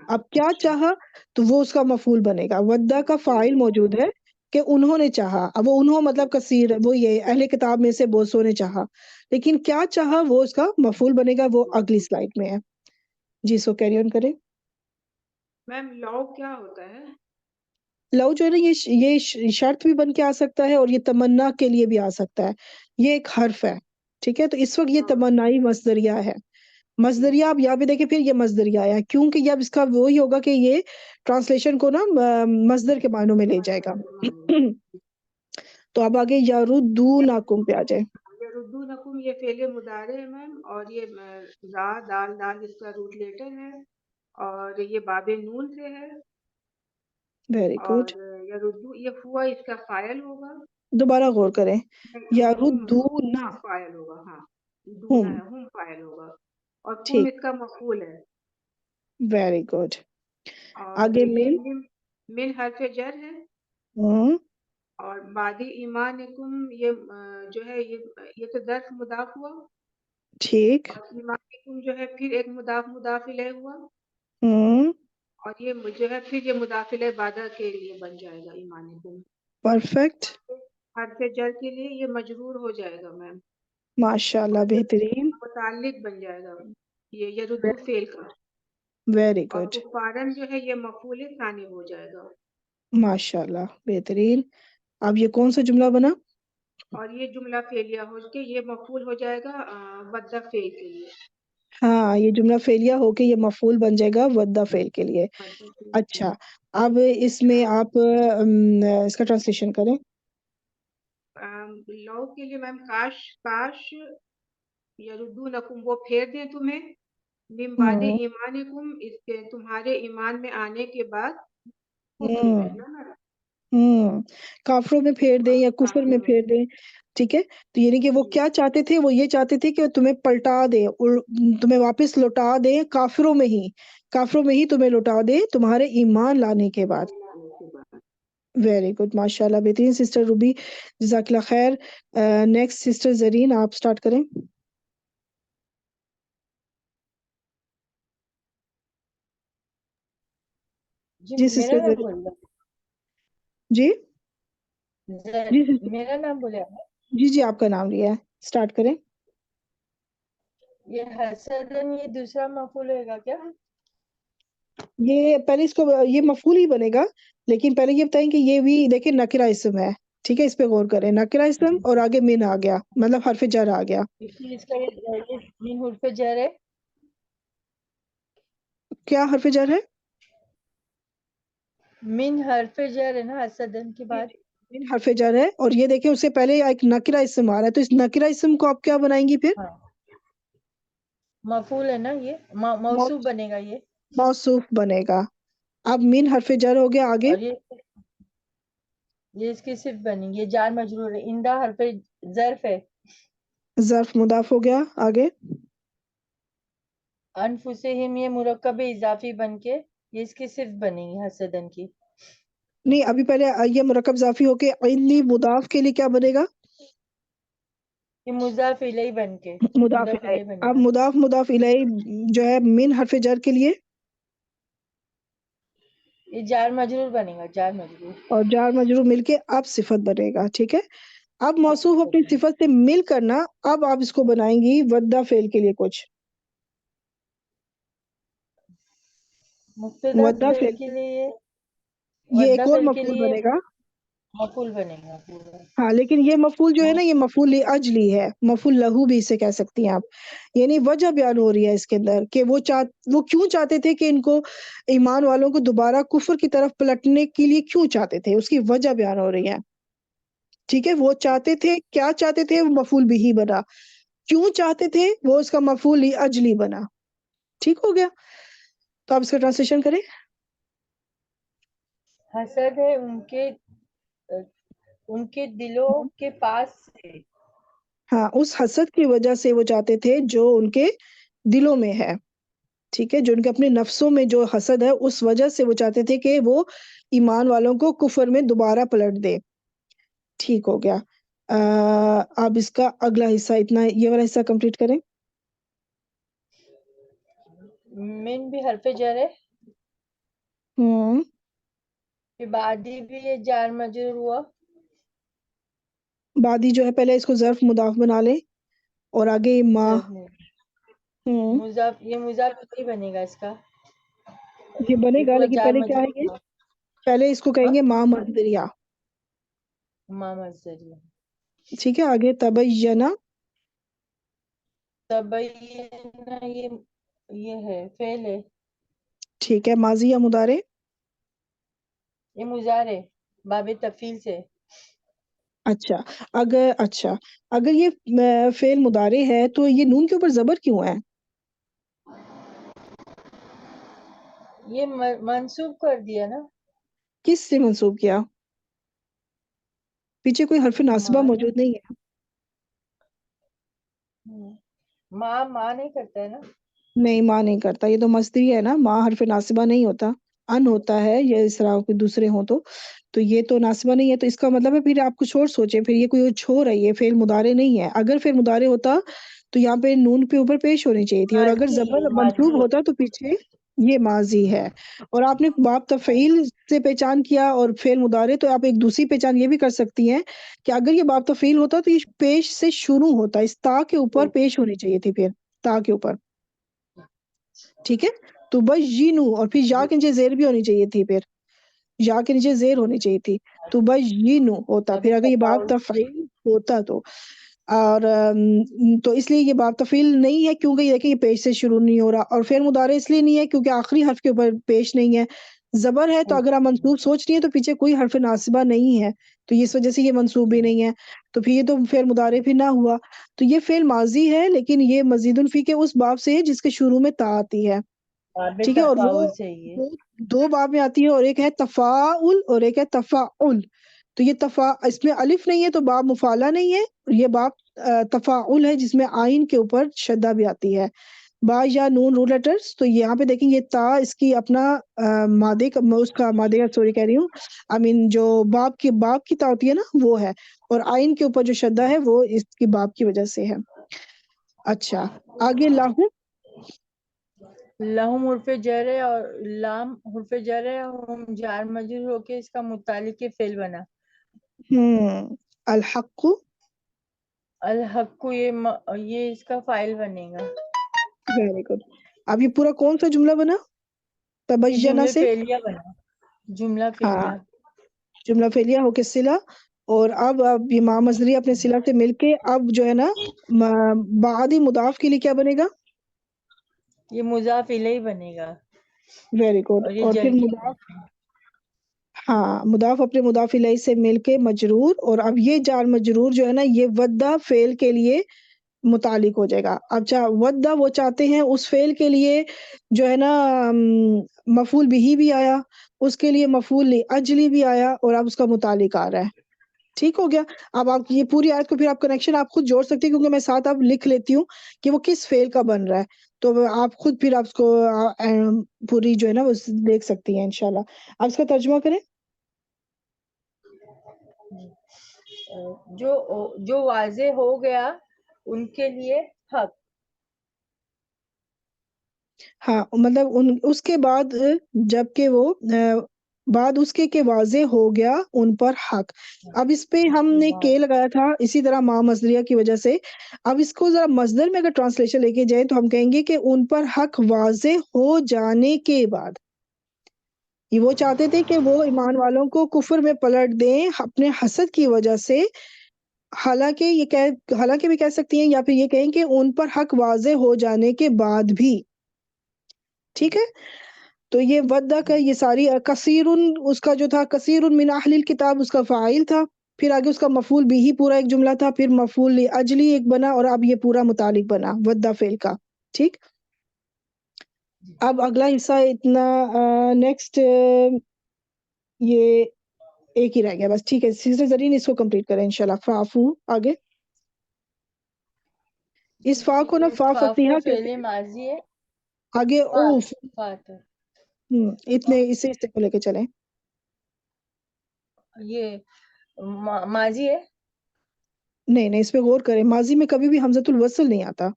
اب کیا چاہا؟ تو وہ اس کا مفعول بنے گا. ودا کا فاعل موجود ہے کہ انہوں نے چاہا، اب وہ انہوں مطلب کثیر، وہ یہ اہل کتاب میں سے بہت سو نے چاہا، لیکن کیا چاہا وہ اس کا مفعول بنے گا، وہ اگلی سلائڈ میں ہے. جی سو کیری آن کریں. میم لو کیا ہوتا ہے؟ لو جو ہے نا، یہ شرط بھی بن کے آ سکتا ہے اور یہ تمنا کے لیے بھی آ سکتا ہے. یہ ایک حرف ہے، ٹھیک ہے، تو اس وقت یہ تمنائی مصدریہ ہے. مصدریہ آپ یہاں پہ دیکھیں، پھر یہ مصدریہ آیا کیونکہ یہ اب اس کا وہی ہوگا کہ یہ ٹرانسلیشن کو نا مصدر کے معنوں میں لے جائے گا. تو اب آگے یردونکم پہ آ جائے. یردونکم یہ فعل مضارع ہے میم، اور یہ را دال دال اس کا روٹ لیٹر ہے اور یہ باب نون سے ہے. ویری اور گڈ. یردو یہ ہوا اس کا فاعل ہوگا. دوبارہ غور کریں. ہم یردون فاعل ہوگا، ہاں دونا ہم، ہے، ہم فاعل ہوگا، اور کم ٹھیک، اس کا مفعول ہے. Very good. اور آگے یہ من. من حرف جر ہے ہم، اور بعد ایمانکم یہ جو ہے یہ تو ظرف مضاف ہوا، ٹھیک. اور ایمانکم جو ہے پھر ایک مضاف مضاف الیہ ہوا، ہم، اور یہ جو ہے پھر یہ مضاف الیہ بعد کے لیے بن جائے گا ایمانکم. پرفیکٹ. حرف جر کے لیے یہ مجرور ہو جائے گا میم، ماشاء اللہ، بہترین. متعلق بن جائے گا یہ یردو فعل کا، ویری اور گڈ. کفارن جو ہے یہ مفعول ثانی ہو جائے گا. ماشاء اللہ، بہترین. اب یہ کون سا جملہ بنا؟ اور یہ جملہ فعلیہ ہو کے یہ مفعول ہو جائے گا ودا فعل کے لیے. ہاں یہ جملہ فعلیہ ہو کے یہ مفعول بن جائے گا ودا فعل کے لیے. اچھا اب اس میں آپ اس کا ٹرانسلیشن کریں. لو کے لیے میم کاش کاش یردونکم وہ پھیر دیں تمہیں، من بعد ہم، ایمانکم اس کے تمہارے ایمان میں آنے کے بعد، کفر ہم، میں ہے نا، کافروں میں پھیر دیں یا کفر میں پھیر دیں، ٹھیک ہے. تو یعنی کہ وہ کیا چاہتے تھے؟ وہ یہ چاہتے تھے کہ تمہیں پلٹا دیں، تمہیں واپس لوٹا دیں کافروں میں ہی تمہیں لوٹا دیں تمہارے ایمان لانے کے بعد. ویری گڈ، ماشاء اللہ، بہترین سسٹر روبی، جزاک اللہ خیر. نیکسٹ سسٹر زرین، آپ سٹارٹ کریں. جی میرا سسٹر نام زرین. بول جی رہا جی sister. میرا نام بولے آپ. جی جی آپ کا نام لیا ہے، سٹارٹ کریں. یہ حسدن یہ دوسرا مفعول ہوئے گا کیا؟ یہ پہلے اس کو یہ مفعول ہی بنے گا، لیکن پہلے یہ بتائیں کہ یہ بھی دیکھیں نکرہ اسم ہے، ٹھیک ہے، اس پہ غور کریں. نکرہ اسم اور آگے من آ گیا، مطلب حرف جر آ گیا. اس کا یہ من حرف جر ہے. کیا حرف جر ہے؟ من حرف جر ہے نا حسدن کے بعد. من حرف جر ہے، اور یہ دیکھیں اس سے پہلے ایک نکرہ اسم آ رہا ہے، تو اس نکرہ اسم کو آپ کیا بنائیں گی پھر؟ ہاں مفعول ہے نا، یہ موصوف بنے گا یہ. موصوف بنے گا. اب من حرف جر ہو گیا، آگے اور یہ اس کی صرف بنی گی، یہ جار مجرور ہے. اندہ حرف ظرف ہے. ظرف مضاف ہو گیا، آگے انفسہم یہ مرکب اضافی بن کے یہ اس کی صرف بنے گی حسدن کی. نہیں، ابھی پہلے یہ مرکب اضافی ہو کے عینی مضاف کے لیے کیا بنے گا؟ یہ مضاف الیہ بن کے مضاف مضاف الیہ. الیہ بنے اب گا. مضاف الیہ جو ہے من حرف جر کے لیے، یہ جار مجرور بنے گا، جار مجرور. اور جار مجرور مل کے اب صفت بنے گا، ٹھیک ہے. اب موصوف اپنی صفت سے مل کرنا، اب آپ اس کو بنائیں گی ودہ فعل کے لیے کچھ. مبتدا ودہ فعل فعل کے لیے یہ ودہ ایک اور فعل کے مفعول لیے بنے گا. مفعول بنے گا پورا. ہاں، لیکن یہ مفعول جو ہے نا، یہ مفعول اجلی ہے، مفعول لہو بھی اسے کہہ سکتی ہیں آپ. یعنی وجہ بیان ہو رہی ہے اس کے اندر کہ وہ کیوں چاہتے تھے کہ ان کو ایمان والوں کو دوبارہ کفر کی طرف پلٹنے کے لیے کیوں چاہتے تھے، اس کی وجہ بیان ہو رہی ہے. ٹھیک ہے، وہ چاہتے تھے، کیا چاہتے تھے، وہ مفعول بھی بنا. کیوں چاہتے تھے، وہ اس کا مفعول اجلی بنا. ٹھیک ہو گیا، تو آپ اس کا ٹرانسلیشن کریں. حسد ہے ان کے دلوں کے پاس سے. ہاں، اس حسد کی وجہ سے وہ چاہتے تھے جو ان کے دلوں میں ہے، ٹھیک ہے، جو ان کے اپنے نفسوں میں جو حسد ہے، اس وجہ سے وہ چاہتے تھے کہ وہ ایمان والوں کو کفر میں دوبارہ پلٹ دے. ٹھیک ہو گیا. آپ اس کا اگلا حصہ، اتنا یہ والا حصہ کمپلیٹ کریں. من بھی حرف جر ہے، ہوں پھر بعدی بھی یہ جار مجرور ہوا. بعدی جو ہے پہلے اس کو ظرف مضاف بنا لیں، اور آگے ما. ہوں یہ مضاف نہیں بنے گا اس کا. یہ بنے یہ گا، پورا لیکن جار پہلے کیا ہے، مجرور یہ ہوا. پہلے اس کو کہیں ہاں گے ما مصدریہ. ما مصدریہ. ٹھیک ہے، آگے تبینہ. تبین یہ ہے فعل ہے. ٹھیک ہے، ماضی یا مضارع. یہ مضارع ہے باب تفعیل سے. اچھا، اگر یہ فعل مضارع ہے تو یہ نون کے اوپر زبر کیوں ہے؟ یہ منسوب کر دیا نا. کس سے منسوب کیا؟ پیچھے کوئی حرف ناصبہ مان موجود نہیں ہے. ماں نہیں کرتا ہے نا. نہیں، ماں نہیں کرتا، یہ تو مصدری ہے نا، ماں حرف ناصبہ نہیں ہوتا، ان ہوتا ہے، یہ اس طرح کوئی دوسرے ہوں تو یہ تو ناصبہ نہیں ہے. تو اس کا مطلب ہے پھر آپ کچھ اور سوچیں، پھر یہ کوئی چھوڑ ہے، یہ فعل مضارع نہیں ہے. اگر فعل مضارع ہوتا تو یہاں پہ نون پہ اوپر پیش ہونی چاہیے تھی، اور اگر زبر ماضی منصوب ہے. ہوتا تو پیچھے یہ ماضی ہے. اور آپ نے باب تفعیل سے پہچان کیا اور فعل مضارع، تو آپ ایک دوسری پہچان یہ بھی کر سکتی ہیں کہ اگر یہ باب تفعیل ہوتا تو یہ پیش سے شروع ہوتا، اس تا کے اوپر پیش ہونی چاہیے تھی، پھر تا کے اوپر. ٹھیک ہے، تو بس اور پھر یا کے نیچے زیر بھی ہونی چاہیے تھی، پھر یا کے نیچے زیر ہونی چاہیے تھی، تو بس ہوتا پھر اگر یہ باب تفعیل ہوتا تو. اور تو اس لیے یہ باب تفعیل نہیں ہے، کیونکہ یہ دیکھیں یہ پیش سے شروع نہیں ہو رہا. اور فعل مضارع اس لیے نہیں ہے کیونکہ آخری حرف کے اوپر پیش نہیں ہے، زبر ہے. تو اگر آپ منصوب سوچ رہی ہیں تو پیچھے کوئی حرف ناصبہ نہیں ہے، تو اس وجہ سے یہ منصوب بھی نہیں ہے، تو پھر یہ تو فعل مضارع بھی نہ ہوا. تو یہ فعل ماضی ہے، لیکن یہ مزید فی کے اس باب سے ہے جس کے شروع میں تا آتی ہے. باب ٹھیک ہے، اور وہ تفاعل چاہیے. دو باب میں آتی ہے، اور ایک ہے تفاعل اور ایک ہے تفاعل. تو یہ اس میں الف نہیں ہے تو باب مفعلہ نہیں ہے، یہ باب تفاعل ہے جس میں آئین کے اوپر شدہ بھی آتی ہے. با یا نون روٹ لیٹرز. تو یہاں پہ دیکھیں یہ تا اس کی اپنا مادے کا اس کا مادے کا سوری کہہ رہی ہوں آئی مین جو باپ کی تا ہوتی ہے نا وہ ہے, اور آئین کے اوپر جو شدہ ہے وہ اس کی باپ کی وجہ سے ہے. اچھا آگے لاہو. لہم حرف جر ہے اور لام حرف جر ہے اور ہم جار مجرور ہو کے اس کا متعلق فعل بنا. الحق. الحق کو یہ اس کا فاعل بنے گا. Very good. اب یہ پورا کون سا جملہ بنا؟ یہ تبینہ جملہ سے. فعلیہ بنا. جملہ ہاں فعلیہ. جملہ فعلیہ ہو کے صلہ, اور اب یہ ما مصدریہ اپنے صلہ سے مل کے اب جو ہے نا بعدی مضاف کے لیے کیا بنے گا؟ یہ مضاف الیہ بنے گا. Very good. اور یہ اور جر پھر کی مضاف, ہاں مضاف اپنے مضاف الیہ سے مل کے مجرور, اور اب یہ جار مجرور جو ہے نا یہ ودہ فعل کے لیے متعلق ہو جائے گا. اب ودہ وہ چاہتے ہیں اس فعل کے لیے جو ہے نا مفعول بہی بھی آیا, اس کے لیے مفعول اجلی بھی آیا, اور اب اس کا متعلق آ رہا ہے. ٹھیک ہو گیا. اب آپ یہ پوری آیت کو پھر آپ کنیکشن آپ خود جوڑ سکتے ہیں, کیونکہ میں ساتھ اب لکھ لیتی ہوں کہ وہ کس فعل کا بن رہا ہے, تو آپ خود پھر آپ اس کو پوری جو ہے نا وہ دیکھ سکتی ہیں انشاءاللہ. آپ اس کا ترجمہ کریں. جو واضح ہو گیا ان کے لیے حق. ہاں مطلب اس کے بعد جبکہ وہ بعد اس کے واضح ہو گیا ان پر حق. اب اس پہ ہم نے کے لگایا تھا اسی طرح ما مصدریہ کی وجہ سے. اب اس کو ذرا مصدر میں اگر ٹرانسلیشن لے کے جائیں تو ہم کہیں گے کہ ان پر حق واضح ہو جانے کے بعد. یہ وہ چاہتے تھے کہ وہ ایمان والوں کو کفر میں پلٹ دیں اپنے حسد کی وجہ سے, حالانکہ بھی کہہ سکتی ہیں, یا پھر یہ کہیں کہ ان پر حق واضح ہو جانے کے بعد بھی. ٹھیک ہے. تو یہ ودہ کا یہ ساری کثیر اس کا جو تھا کثیر من اہل الکتاب اس کا فاعل تھا, پھر آگے اس کا مفعول بھی ہی پورا ایک جملہ تھا, پھر مفعول اجلی ایک بنا, اور اب یہ پورا متعلق بنا ودہ فعل کا. ٹھیک. اب اگلا حصہ اتنا نیکسٹ یہ ایک ہی رہ گیا بس. ٹھیک ہے سسٹر زرین اس کو کمپلیٹ کریں انشاءاللہ. فافو آگے. اس فا کو نا فا فافو فتیحہ کہتے فعل ہیں. ماضی ہے. آگے اوف. فاتح اتنے اسے کو لے کے چلیں. یہ ماضی ہے. نہیں اس پہ غور کریں. ماضی میں کبھی بھی حمزۃ الوصل نہیں آتا.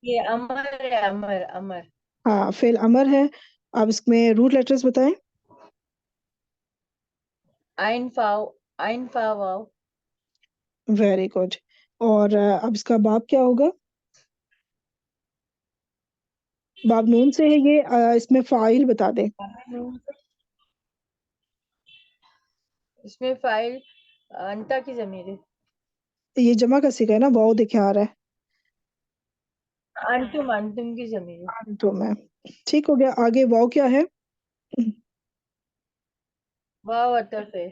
یہ امر ہے. امر. ہاں فعل امر ہے. اب اس میں روٹ لیٹرز بتائیں. عین فا واو. Very good. اور اب اس کا باب کیا ہوگا؟ باب نون سے ہے یہ. اس میں فاعل بتا دیں. اس میں فاعل انتا کی ضمیر ہے. یہ جمع کا صیغہ ہے نا, واو دیکھے آ رہا ہے. انتم کی ضمیر ہے. انتم ہے. ٹھیک ہو گیا. آگے واو کیا ہے؟ واو عطف ہے.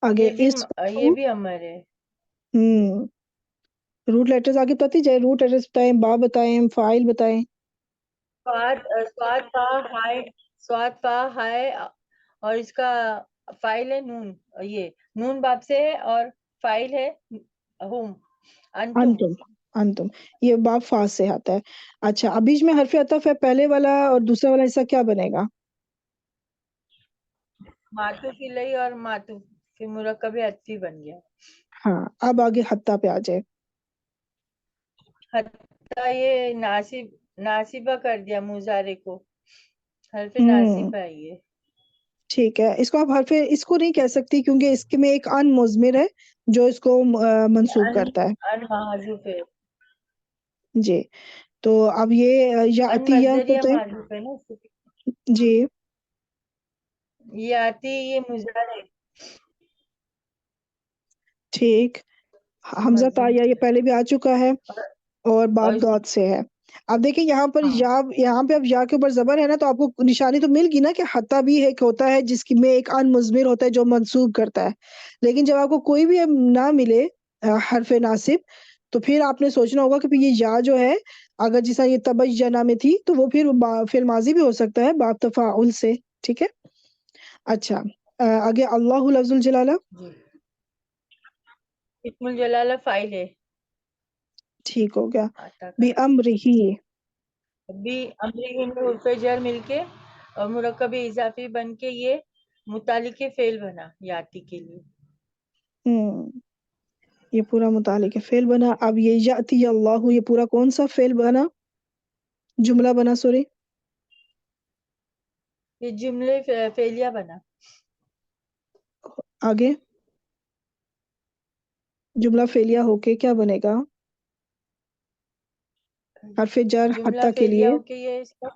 آگے یہ بھی امر ہے. روٹ لیٹرز آگے بتاتی جائے. روٹ لیٹرز بتائیں, با بتائیں, فاعل بتائیں. سواد پا ہائے اور اس کا فاعل ہے نون. یہ نون باب سے ہے اور فاعل ہے ہم. انتم یہ باب فا سے آتا ہے. اچھا اب بیچ میں حرف عطف ہے, پہلے والا اور دوسرا والا حصہ کیا بنے گا؟ معطوف الیہ اور معطوف پھر مرکب عطفی بن گیا. ہاں اب آگے حتی پہ آ جائے. حتی یہ ناصبہ کر دیا مضارع کو. حرف ناصب ہے یہ. ٹھیک ہے. اس کو آپ حرف اس کو نہیں کہہ سکتی کیونکہ اس میں ایک ان مضمر ہے جو اس کو منسوب کرتا ہے. ان محذوف ہے. جی تو اب یہ یا ان عطیہ مصدریہ ہوتا ہے. محذوف ہے نا. جی یہ آتی یہ مضارع. ٹھیک. حمزہ تایا یہ پہلے بھی آ چکا ہے, اور باب داد سے ہے. اب دیکھیں یہاں پر یہاں پہ اب یا کے اوپر زبر ہے نا, تو آپ کو نشانی تو مل گئی نا کہ حتی بھی ایک ہوتا ہے جس میں ایک ان مضمر ہوتا ہے جو منسوب کرتا ہے. لیکن جب آپ کو کوئی بھی نہ ملے حرف ناصب, تو پھر آپ نے سوچنا ہوگا کہ یہ یا جو ہے اگر جیسا یہ تبینا میں تھی تو وہ پھر فعل ماضی بھی ہو سکتا ہے باب تفاعل سے. ٹھیک ہے. اچھا آگے اللہ لفظ الجلالہ. اسم الجلالہ فاعل ہے. ٹھیک ہو گیا. عطا کرنا. بِأَمْرِهِ بھی امری میں حرف جر مل کے اور مرکب اضافی بن کے یہ متعلق فعل بنا یاتی کے لیے. یہ پورا متعلق فعل بنا. اب یہ یاتی اللہ یہ پورا کون سا فعل بنا جملہ بنا سوری یہ جملے فعلیہ بنا. آگے جملہ فعلیہ ہو کے کیا بنے گا حرف جر جملہ حتی کے فعلیہ لیے ہو کے یہ اس کا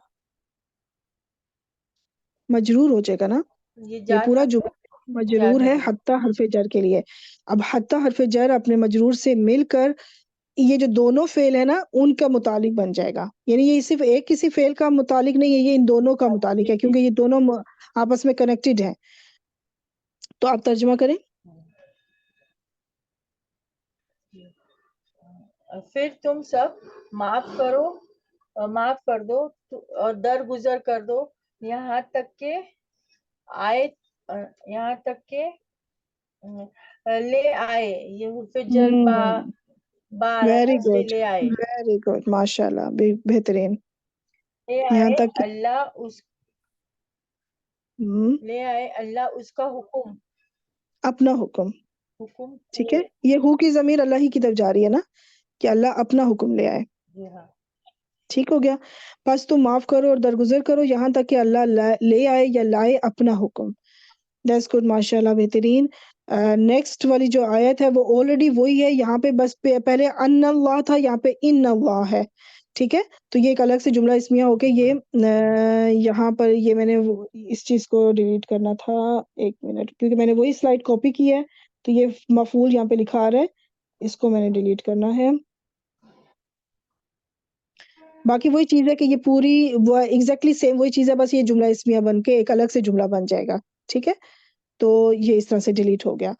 مجرور ہو جائے گا نا. یہ یہ جار پورا مجرور جملہ مجرور ہے مجرور. حتی حرف جر کے لیے. اب حتی حرف جر اپنے مجرور سے مل کر یہ جو دونوں فعل ہے نا ان کا متعلق بن جائے گا. یعنی یہ صرف ایک کسی فعل کا متعلق نہیں ہے یہ ان دونوں کا متعلق ہے کیونکہ یہ دونوں آپس میں کنیکٹڈ ہیں. تو آپ ترجمہ کریں. پھر تم سب معاف کر دو اور درگزر کر دو یہاں تک کہ لے آئے. یہ حرف جر با ویری اس لیے گڈ لے آئے. ویری گڈ ماشاء اللہ بہترین. لے یہاں آئے تک لے آئے اللہ اس کا حکم اپنا حکم. حکم ٹھیک ہے یہ ہو کی ضمیر اللہ ہی کی طرف جا رہی ہے نا کہ اللہ اپنا حکم لے آئے. جی ہاں. ٹھیک ہو گیا. بس تم معاف کرو اور درگزر کرو یہاں تک کہ اللہ لے آئے یا لائے اپنا حکم. دیٹس گڈ ماشاء اللہ بہترین. نیکسٹ والی جو آیت ہے وہ آلریڈی وہی ہے یہاں پہ بس پہلے ان اللہ تھا یہاں پہ ان اللہ ہے. ٹھیک ہے تو یہ ایک الگ سے جملہ اسمیہ ہو کے یہ یہاں پر یہ میں نے اس چیز کو ڈیلیٹ کرنا تھا ایک منٹ کیونکہ میں نے وہی سلائڈ کاپی کی ہے تو یہ مفعول یہاں پہ لکھا آ رہا ہے اس کو میں نے ڈیلیٹ کرنا ہے. باقی وہی چیز ہے کہ یہ پوری ایگزیکٹلی سیم وہی چیز ہے بس یہ جملہ اسمیہ بن کے ایک الگ سے جملہ بن جائے گا. ٹھیک ہے تو یہ اس طرح سے ڈیلیٹ ہو گیا.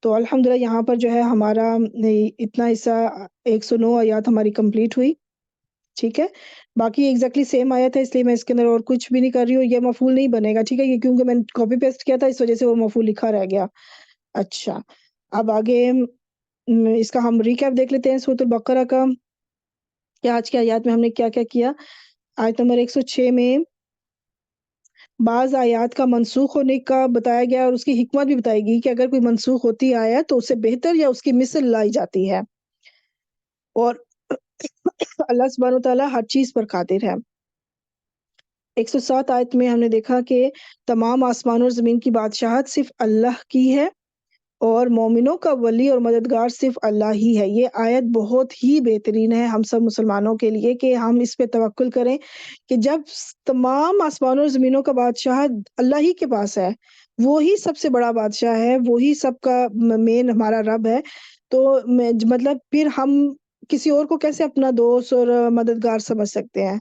تو الحمدللہ یہاں پر جو ہے ہمارا اتنا حصہ 109 آیات ہماری کمپلیٹ ہوئی. ٹھیک ہے باقی ایگزیکٹلی سیم آیت ہے اس لیے میں اس کے اندر اور کچھ بھی نہیں کر رہی ہوں. یہ مفعول نہیں بنے گا ٹھیک ہے یہ کیونکہ میں نے کاپی پیسٹ کیا تھا اس وجہ سے وہ مفعول لکھا رہ گیا. اچھا اب آگے اس کا ہم ریکیپ دیکھ لیتے ہیں سورۃ البقرہ کا کہ آج کی آیات میں ہم نے کیا کیا کیا. آیت نمبر 106 میں بعض آیات کا منسوخ ہونے کا بتایا گیا اور اس کی حکمت بھی بتائی گئی کہ اگر کوئی منسوخ ہوتی آیت تو اس سے بہتر یا اس کی مثل لائی جاتی ہے اور اللہ سبحانہ وتعالیٰ ہر چیز پر قادر ہے. 107 آیت میں ہم نے دیکھا کہ تمام آسمان اور زمین کی بادشاہت صرف اللہ کی ہے اور مومنوں کا ولی اور مددگار صرف اللہ ہی ہے. یہ آیت بہت ہی بہترین ہے ہم سب مسلمانوں کے لیے کہ ہم اس پہ توکل کریں کہ جب تمام آسمانوں اور زمینوں کا بادشاہ اللہ ہی کے پاس ہے وہی سب سے بڑا بادشاہ ہے وہی سب کا مین ہمارا رب ہے تو مطلب پھر ہم کسی اور کو کیسے اپنا دوست اور مددگار سمجھ سکتے ہیں.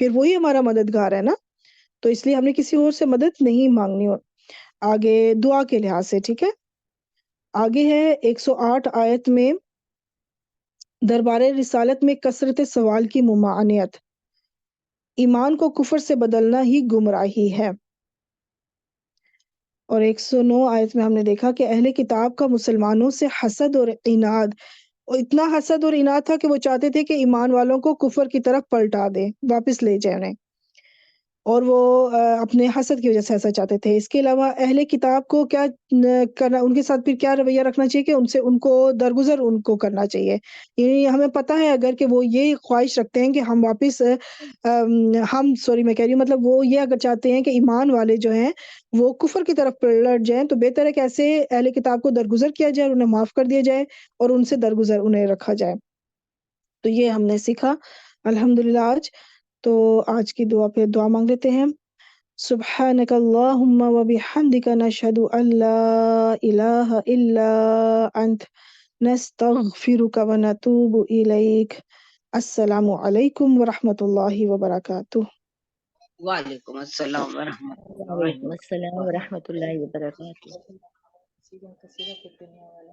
پھر وہی ہمارا مددگار ہے نا تو اس لیے ہم نے کسی اور سے مدد نہیں مانگنی. آگے دعا کے لحاظ سے ٹھیک ہے آگے ہے 108 آیت میں دربار رسالت میں کثرت سوال کی ممانعت ایمان کو کفر سے بدلنا ہی گمراہی ہے. اور 109 آیت میں ہم نے دیکھا کہ اہل کتاب کا مسلمانوں سے حسد اور عناد اور اتنا حسد اور عناد تھا کہ وہ چاہتے تھے کہ ایمان والوں کو کفر کی طرف پلٹا دے واپس لے جائے انہیں اور وہ اپنے حسد کی وجہ سے ایسا چاہتے تھے. اس کے علاوہ اہل کتاب کو کیا کرنا ان کے ساتھ پھر کیا رویہ رکھنا چاہیے کہ ان کو درگزر ان کو کرنا چاہیے. یعنی ہمیں پتہ ہے اگر کہ وہ یہ خواہش رکھتے ہیں کہ ہم واپس میں کہہ رہی ہوں مطلب وہ یہ اگر چاہتے ہیں کہ ایمان والے جو ہیں وہ کفر کی طرف پلٹ جائیں تو بہتر ہے کہ ایسے اہل کتاب کو درگزر کیا جائے اور انہیں معاف کر دیا جائے اور ان سے درگزر انہیں رکھا جائے. تو یہ ہم نے سیکھا الحمدللہ آج. تو آج کی دعا پہ دعا مانگ لیتے ہیں. سبحانک اللہم و بحمدک نشہد ان لا الہ الا انت نستغفرک و نتوب الیک. السلام علیکم ورحمۃ اللہ وبرکاتہ. وعلیکم السلام ورحمۃ اللہ وعلیکم السلام وبرکاتہ. ورحمۃ اللہ وبرکاتہ. سیدھا کثیرہ کی دنیا والا